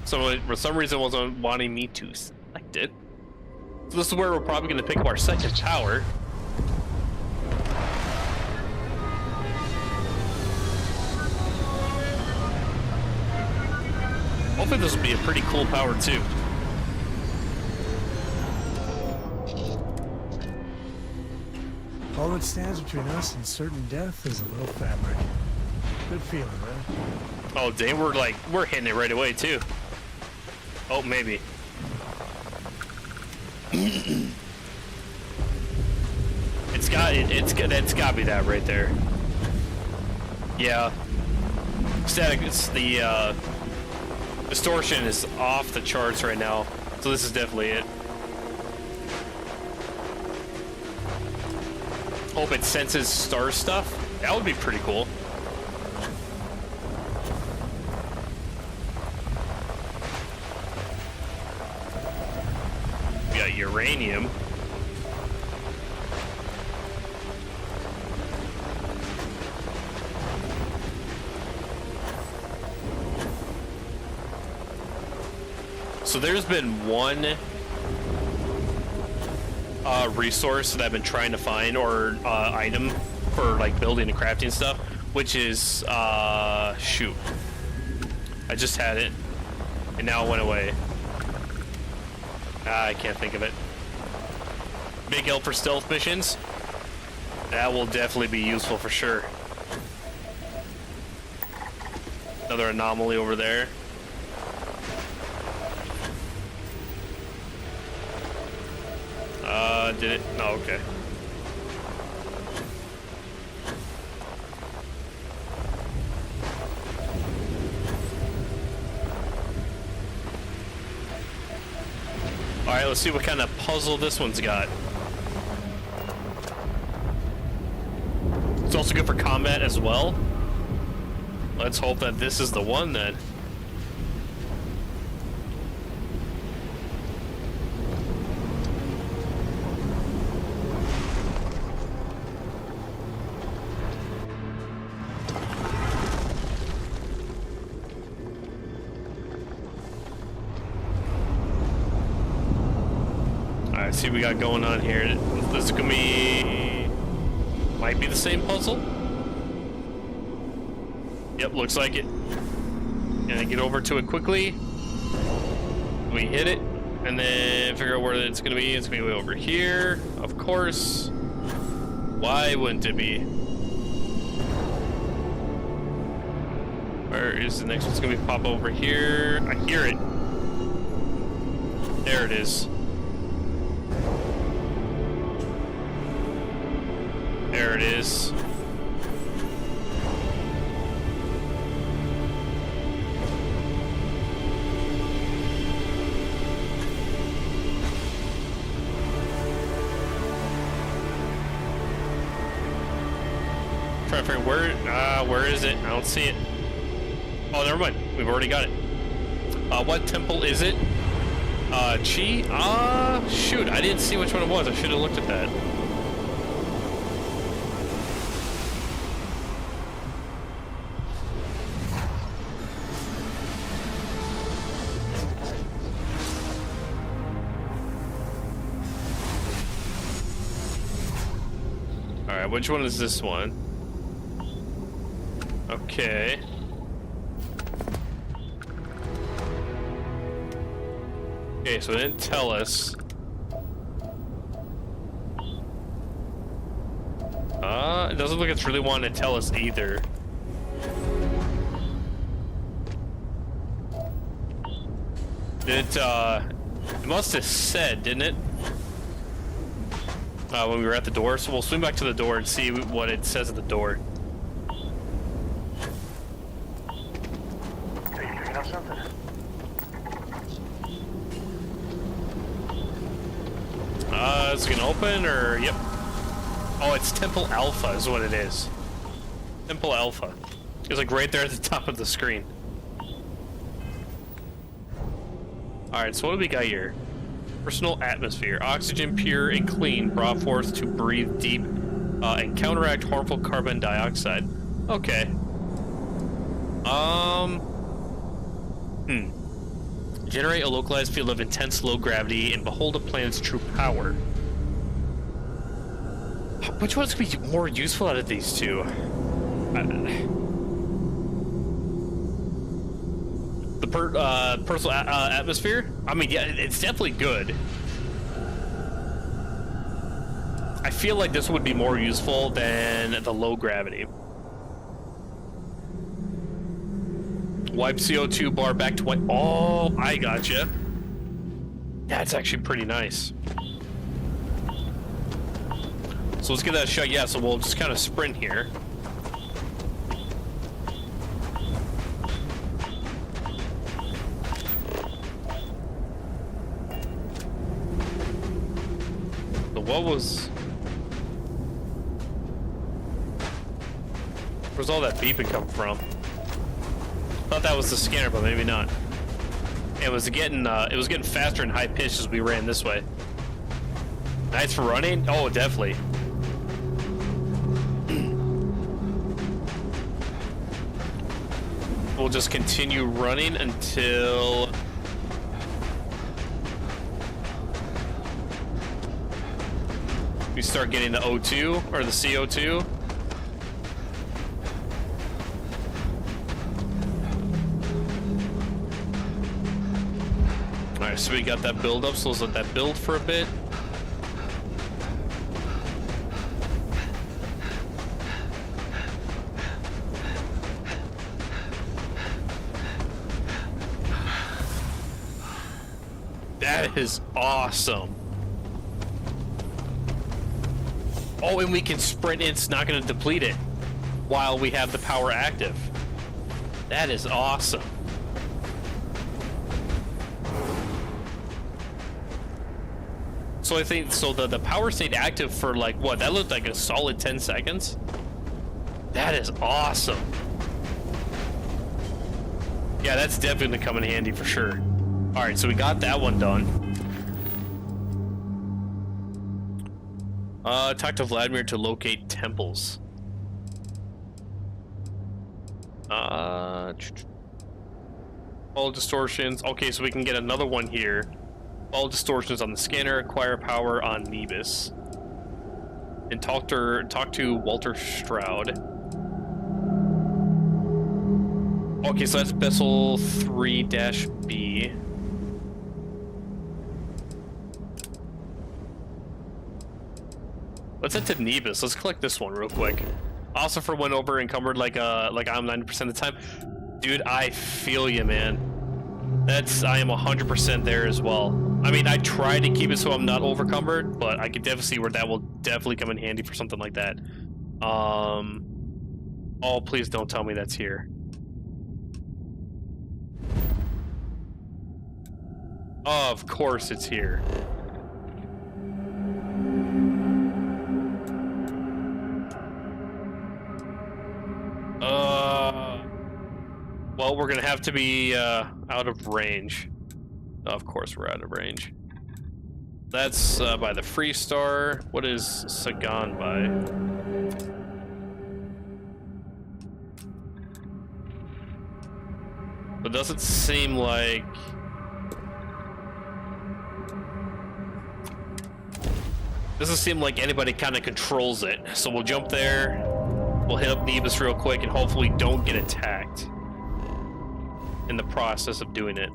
So for some reason it wasn't wanting me to select it. So this is where we're probably going to pick up our second tower. Hopefully this will be a pretty cool power too. All that stands between us and certain death is a little fabric. Good feeling, right? Oh, dang, we're hitting it right away too. Oh, maybe. It's got to be that right there. Yeah. Static. It's the distortion is off the charts right now, so this is definitely it. Hope it senses star stuff. That would be pretty cool. We got uranium. So there's been one resource that I've been trying to find, or item for like building and crafting stuff, which is shoot, I just had it and now it went away. I can't think of it. Big help for stealth missions. That will definitely be useful for sure. Another anomaly over there. Did it? No, okay. Alright, let's see what kind of puzzle this one's got. It's also good for combat as well. Let's hope that this is the one then. See what we got going on here. This is gonna be, might be the same puzzle. Yep, looks like it. Gonna get over to it quickly. We hit it, and then figure out where it's gonna be. It's gonna be way over here, of course. Why wouldn't it be? Where is the next one's gonna be? Pop over here. I hear it. There it is. There it is. Trying to figure where is it? I don't see it. Oh, never mind. We've already got it. What temple is it? Chi? Shoot, I didn't see which one it was. I should have looked at that. Which one is this one? Okay. Okay, so it didn't tell us. It doesn't look like it's really wanting to tell us either. It must have said, didn't it? When we were at the door, so we'll swing back to the door and see what it says at the door. Are you picking up something? Is it gonna open or yep? Oh, it's Temple Alpha is what it is. Temple Alpha. It's like right there at the top of the screen. All right, so what do we got here? Personal atmosphere, oxygen pure and clean, brought forth to breathe deep and counteract harmful carbon dioxide. Okay. Generate a localized field of intense low gravity and behold a planet's true power. Which one's gonna be more useful out of these two? The personal atmosphere? I mean, yeah, it's definitely good. I feel like this would be more useful than the low gravity. Wipe CO2 bar back to white. Oh, I gotcha. That's actually pretty nice. So let's get that shot. Yeah, so we'll just kind of sprint here. So what was... Where's all that beeping come from? Thought that was the scanner, but maybe not. It was getting faster and high pitched as we ran this way. Nice for running? Oh, definitely. We'll just continue running until we start getting the O2 or the CO2. Alright, so we got that build up, so let's let that build for a bit. That is awesome. Oh, and we can sprint, it's not going to deplete it while we have the power active. That is awesome. So I think, so the power stayed active for like, what, that looked like a solid 10 seconds? That is awesome. Yeah, that's definitely gonna come in handy for sure. All right, so we got that one done. Talk to Vladimir to locate temples. All distortions. Okay, so we can get another one here. All distortions on the scanner, acquire power on Nebus. And talk to Walter Stroud. Okay, so that's Bessel 3-B. Let's head to Nebus. Let's collect this one real quick. Ossifer went over encumbered like I'm 90% of the time. Dude, I feel you, man. I am 100% there as well. I mean, I try to keep it so I'm not overcumbered, but I could definitely see where that will definitely come in handy for something like that. Oh, please don't tell me that's here. Of course it's here. Well, we're gonna have to be out of range. Of course we're out of range. That's by the Free Star. What is Sagan by? It doesn't seem like... Doesn't seem like anybody kind of controls it. So we'll jump there. We'll hit up Nebus real quick and hopefully don't get attacked in the process of doing it.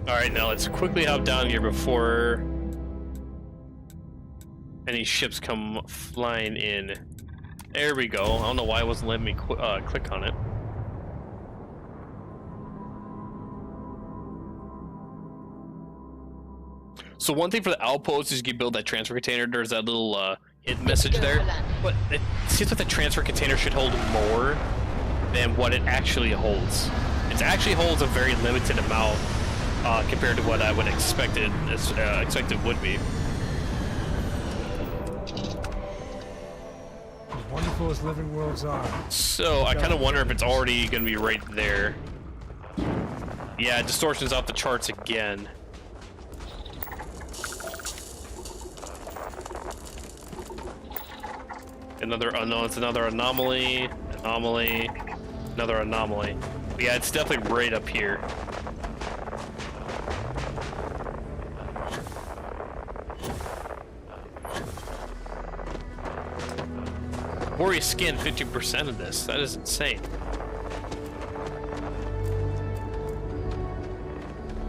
Alright, now let's quickly hop down here before any ships come flying in. There we go. I don't know why it wasn't letting me click on it. So one thing for the outpost is you can build that transfer container. There's that little hit message there. But it seems like the transfer container should hold more than what it actually holds. It actually holds a very limited amount compared to what I would expect it would be. As wonderful as living worlds are. So I kind of wonder if it's already going to be right there. Yeah, distortion's off the charts again. Another unknown. It's another anomaly. Another anomaly. But yeah, it's definitely right up here. Warrior skin, 50% of this. That is insane.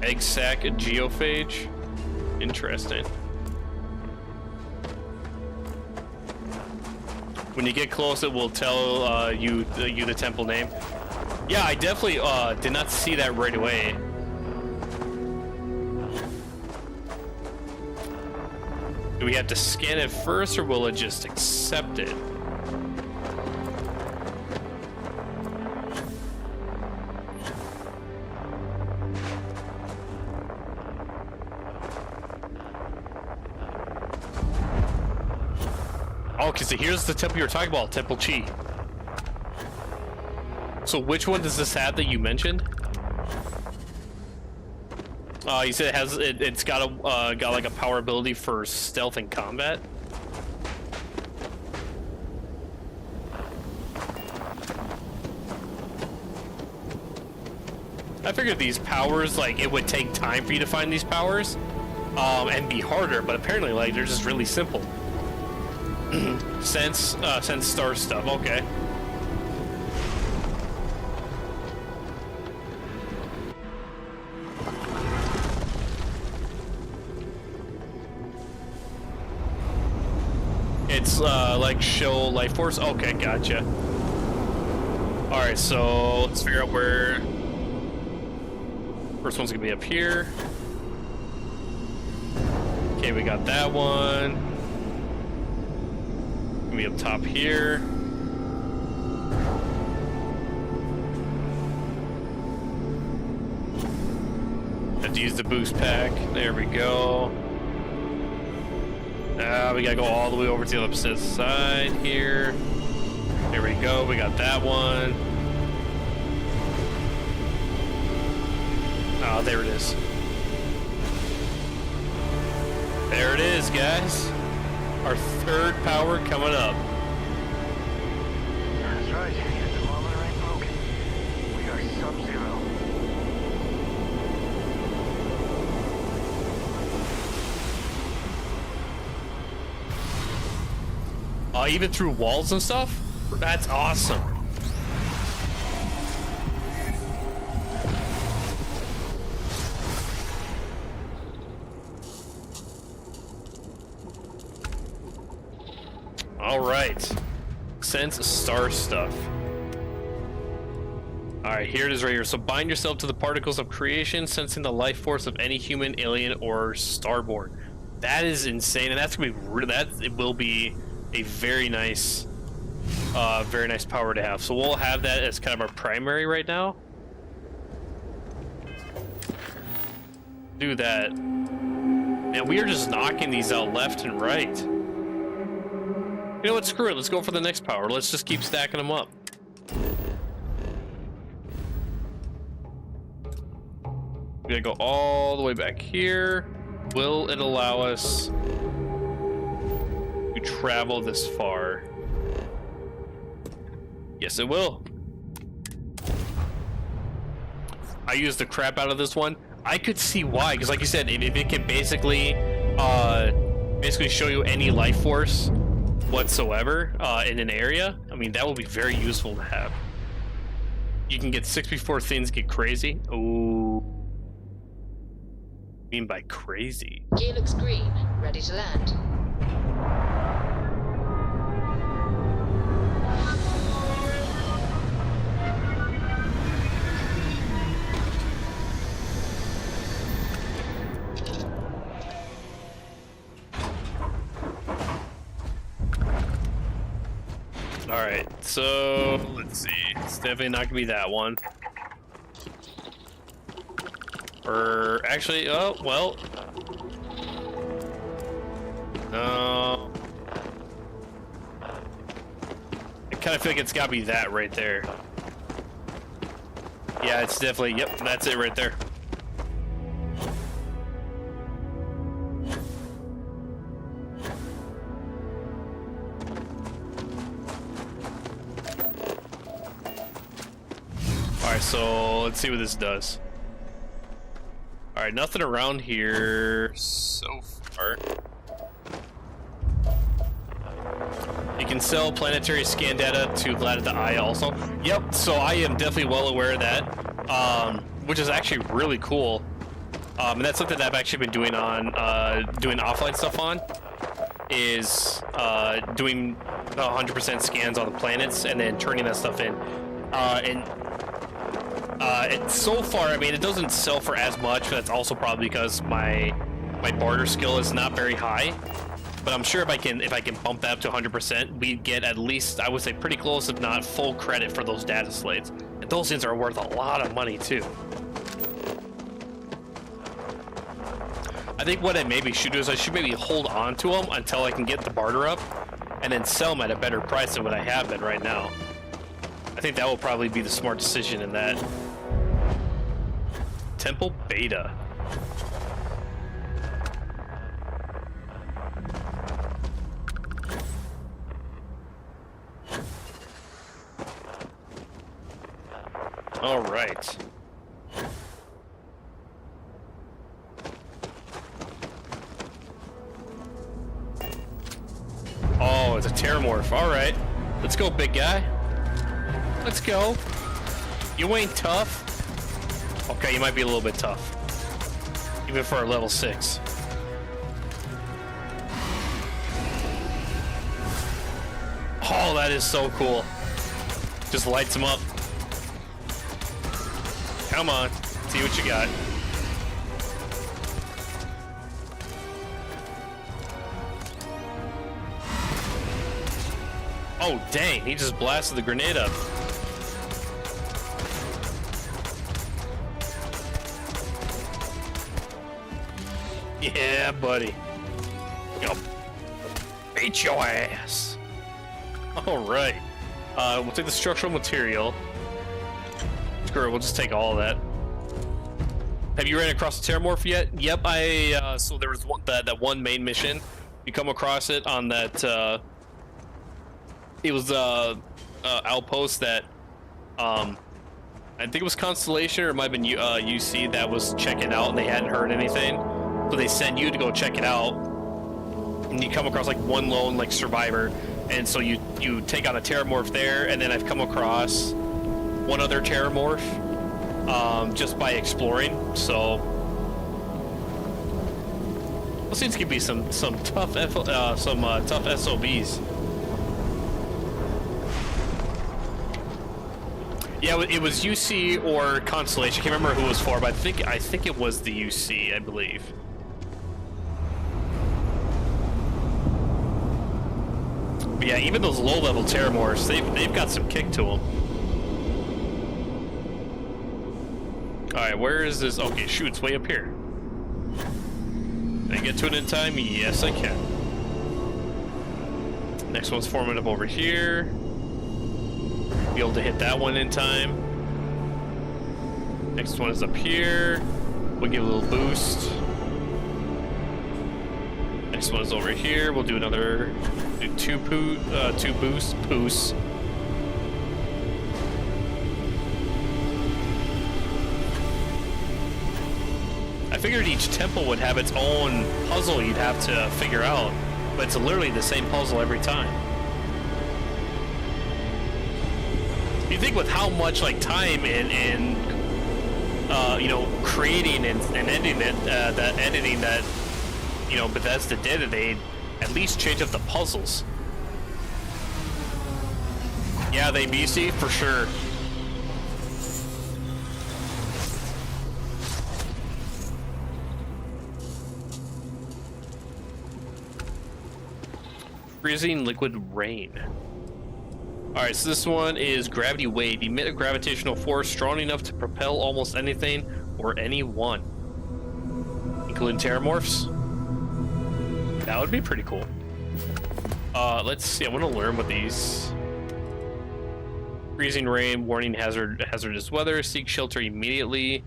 Egg sac and geophage. Interesting. When you get close, it will tell you the temple name. Yeah, I definitely did not see that right away. Do we have to scan it first, or will it just accept it? Oh, because here's the temple you were talking about, Temple Chi. So which one does this have that you mentioned? You said it's got like a power ability for stealth and combat. I figured these powers, like, it would take time for you to find these powers, and be harder, but apparently, like, they're just really simple. Sense star stuff. Okay. It's like show life force. Okay, gotcha. All right, so let's figure out where. First one's gonna be up here. Okay, we got that one. Be up top here. Have to use the boost pack. There we go. We gotta go all the way over to the opposite side here. There we go. We got that one. Oh, there it is. There it is, guys. Our third power coming up. That's right. The thermometer ain't broken. We are sub-zero. Even through walls and stuff? That's awesome. All right, sense star stuff. All right, here it is right here. So bind yourself to the particles of creation, sensing the life force of any human, alien, or starborn. That is insane, and that's gonna be it will be a very nice power to have. So we'll have that as kind of our primary right now. Do that, and we are just knocking these out left and right. You know what? Screw it. Let's go for the next power. Let's just keep stacking them up. We're gonna go all the way back here. Will it allow us to travel this far? Yes, it will. I used the crap out of this one. I could see why, because like you said, if it can basically show you any life force whatsoever in an area, I mean, that will be very useful to have. You can get 6 before things get crazy. Ooh. What do you mean by crazy? Gear looks green, ready to land. All Alright, so let's see. It's definitely not gonna be that one. Or actually, oh, well. No. I kind of feel like it's gotta be that right there. Yeah, it's definitely, yep, that's it right there. Alright, so let's see what this does. Alright, nothing around here so far. You can sell planetary scan data to Vlad the Eye also. Yep, so I am definitely well aware of that, which is actually really cool. And that's something that I've actually been doing on, doing offline stuff on, is doing 100% scans on the planets and then turning that stuff in. So far, I mean, it doesn't sell for as much, but that's also probably because my barter skill is not very high. But I'm sure if I can bump that up to 100%, we get at least, I would say, pretty close, if not full credit for those data slates. And those things are worth a lot of money too. I think what I maybe should do is I should maybe hold on to them until I can get the barter up, and then sell them at a better price than what I have been right now. I think that will probably be the smart decision in that. Temple Beta. All right. Oh, it's a Terramorph. All right. Let's go, big guy. Let's go. You ain't tough. Okay, you might be a little bit tough. Even for a level 6. Oh, that is so cool. Just lights him up. Come on. See what you got. Oh, dang. He just blasted the grenade up. Yeah, buddy. Go. Beat your ass. Alright. We'll take the structural material. Screw it, we'll just take all of that. Have you ran across the Terramorph yet? Yep, so there was that one main mission. You come across it on that, it was outpost that, I think it was Constellation, or it might have been UC that was checking out and they hadn't heard anything. So they send you to go check it out, and you come across like one lone like survivor, and so you take on a Terramorph there, and then I've come across one other Terramorph just by exploring. So those things could be some tough tough SOBs. Yeah, it was UC or Constellation. I can't remember who it was for, but I think it was the UC, I believe. But yeah, even those low-level Terramorphs, they've got some kick to them. Alright, where is this? Okay, shoot, it's way up here. Can I get to it in time? Yes, I can. Next one's forming up over here. Be able to hit that one in time. Next one is up here. We'll give a little boost. Next one is over here. We'll do another, two boosts. I figured each temple would have its own puzzle you'd have to figure out, but it's literally the same puzzle every time. You think with how much like time and you know, creating and editing it, that editing that, you know, Bethesda did, they'd at least change up the puzzles. Yeah, they BC for sure. Freezing liquid rain. Alright, so this one is Gravity Wave. Emit a gravitational force strong enough to propel almost anything or anyone, including terramorphs. That would be pretty cool. Let's see. I want to learn what these. Freezing rain, warning, hazardous weather. Seek shelter immediately.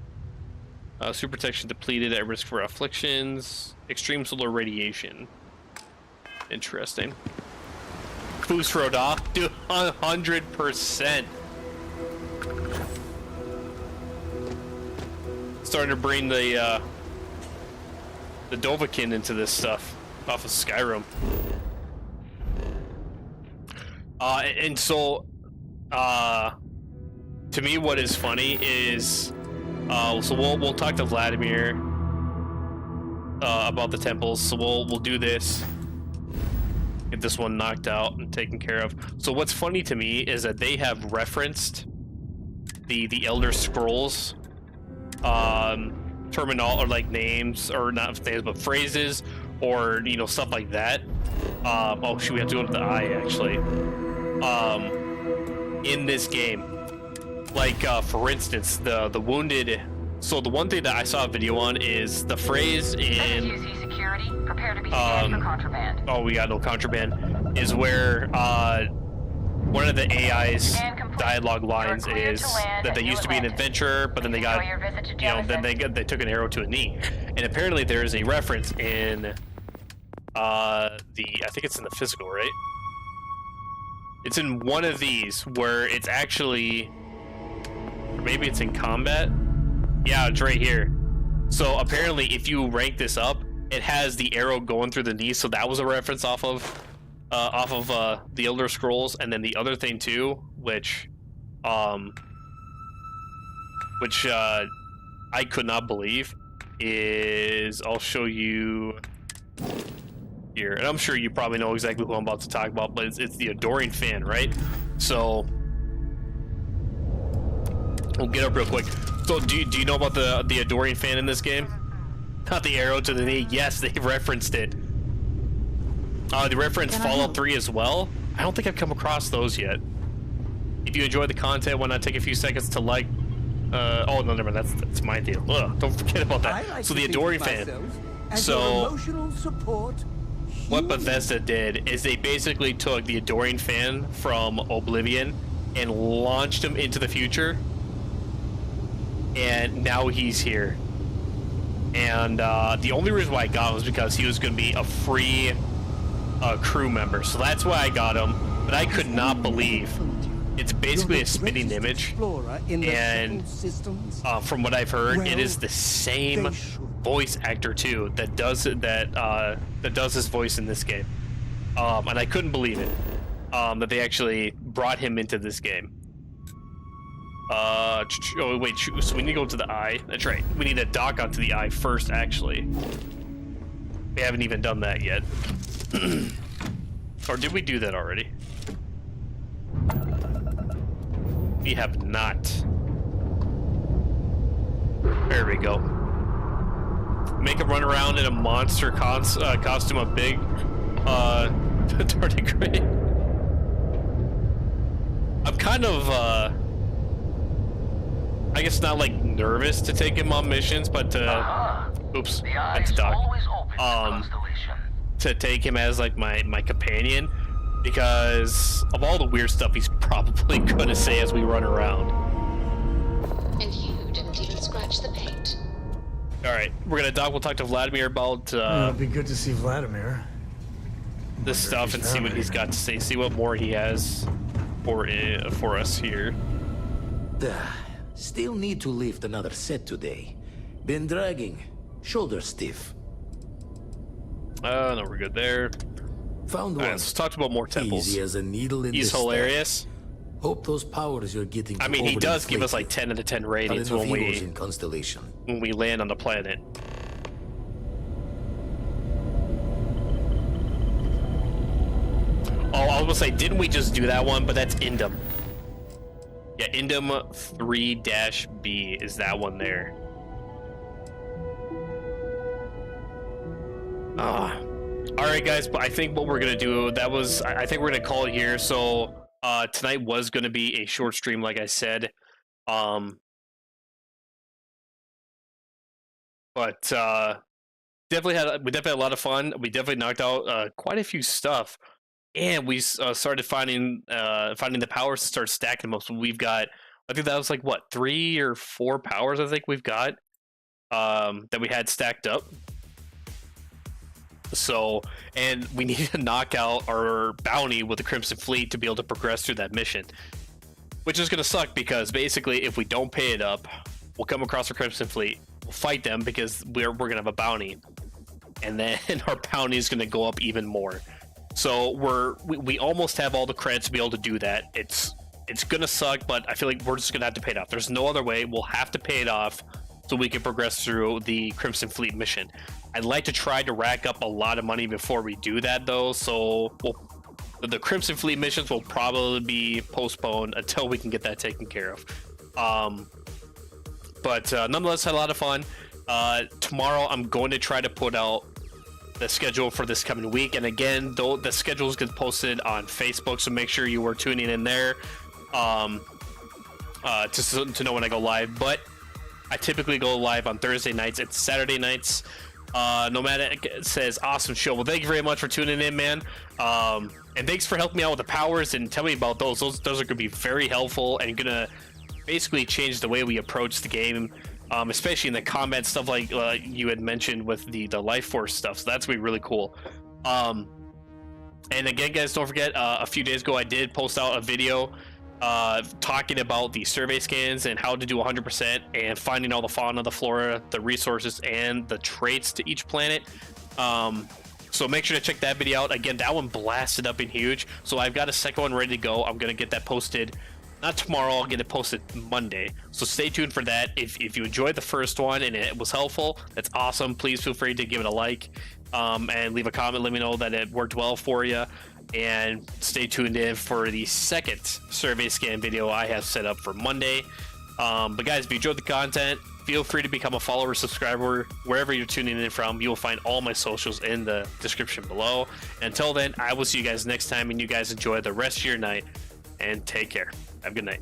Super protection depleted, at risk for afflictions. Extreme solar radiation. Interesting. Boost road off, dude, 100%. Starting to bring the Dovahkiin into this stuff off of Skyrim. And so, to me, what is funny is, so we'll talk to Vladimir about the temples. So we'll do this. Get this one knocked out and taken care of. So what's funny to me is that they have referenced the Elder Scrolls terminal, or like names, or not names but phrases, or you know, stuff like that. Oh shoot, we have to go to the eye actually. In this game, like for instance, the wounded. So the one thing that I saw a video on is the phrase in security, prepare to be scanned for contraband. Oh, we got no contraband. Is where one of the AI's dialogue lines is that they used to be an adventurer, but then they got, you know, then they took an arrow to a knee. And apparently there is a reference in I think it's in the physical, right? It's in one of these where it's actually, or maybe it's in combat. Yeah, it's right here. So apparently if you rank this up, it has the arrow going through the knee, so that was a reference off of the Elder Scrolls. And then the other thing too, which I could not believe, is I'll show you here, and I'm sure you probably know exactly who I'm about to talk about, but it's the Adoring Fan, right? So we'll get up real quick. So do you know about the Adoring Fan in this game? Not the arrow to the knee. Yes, they referenced it. They referenced Fallout 3 as well. I don't think I've come across those yet. If you enjoy the content, why not take a few seconds to like? Oh no, never mind. That's my deal. Ugh, don't forget about that. Like so the Adoring Fan. So emotional support. What Bethesda did is they basically took the Adoring Fan from Oblivion and launched him into the future, and now he's here. And the only reason why I got him was because he was going to be a free crew member, so that's why I got him. But I could not believe it's basically a spinning image, and from what I've heard, it is the same voice actor too that does his voice in this game. And I couldn't believe it that they actually brought him into this game. Oh wait, so we need to go to the eye. That's right, we need to dock onto the eye first actually. We haven't even done that yet. Or did we do that already? We have not. There we go. Make him run around in a monster costume, a big tardigrade. I'm kind of I guess not like nervous to take him on missions, but oops, that's Doc. To take him as like my companion, because of all the weird stuff he's probably gonna say as we run around. And you didn't even scratch the paint. All right, we're gonna dock. We'll talk to Vladimir about it'd be good to see Vladimir. This stuff and see what he's got to say. See what more he has for us here. Still need to lift another set today. Been dragging. Shoulder stiff. No, we're good there. Found one. Right, let's talk about more temples. Easy as a needle in He's hilarious. Hope those powers you're getting. I mean, he does give us like 10 out of 10 ratings when we land on the planet. Oh, I was gonna say, didn't we just do that one? But that's Indum. Yeah, Indum 3-B is that one there. All right, guys, but I think what we're gonna do, I think we're gonna call it here. So Tonight was going to be a short stream, like I said. But definitely had a lot of fun. We definitely knocked out quite a few stuff, and we started finding the powers to start stacking them up. So we've got, I think that was like what, 3 or 4 powers I think we've got that we had stacked up. So, and we need to knock out our bounty with the Crimson Fleet to be able to progress through that mission, which is going to suck because basically if we don't pay it up, we'll come across the Crimson Fleet, we'll fight them because we're going to have a bounty, and then our bounty is going to go up even more. So we almost have all the credits to be able to do that. It's going to suck, but I feel like we're just going to have to pay it off. There's no other way. We'll have to pay it off so we can progress through the Crimson Fleet mission. I'd like to try to rack up a lot of money before we do that, though, so the Crimson Fleet missions will probably be postponed until we can get that taken care of. But nonetheless, had a lot of fun. Tomorrow, I'm going to try to put out the schedule for this coming week, and again, though, the schedules get posted on Facebook, so make sure you are tuning in there to know when I go live. But I typically go live on Thursday nights and Saturday nights. Nomadic says, awesome show. Well, thank you very much for tuning in, man. And thanks for helping me out with the powers and tell me about those. Those are going to be very helpful and going to basically change the way we approach the game, especially in the combat stuff like you had mentioned with the life force stuff. So that's going to be really cool. And again, guys, don't forget, a few days ago I did post out a video talking about the survey scans and how to do 100% and finding all the fauna, the flora, the resources, and the traits to each planet. So make sure to check that video out. Again, that one blasted up and huge. So I've got a second one ready to go. I'm going to get that posted, not tomorrow, I'll get it posted Monday. So stay tuned for that. If you enjoyed the first one and it was helpful, that's awesome. Please feel free to give it a like and leave a comment. Let me know that it worked well for you. And stay tuned in for the second survey scan video I have set up for Monday. But guys, if you enjoyed the content, feel free to become a follower, subscriber, wherever you're tuning in from. You will find all my socials in the description below. Until then, I will see you guys next time, and you guys enjoy the rest of your night, and take care. Have a good night.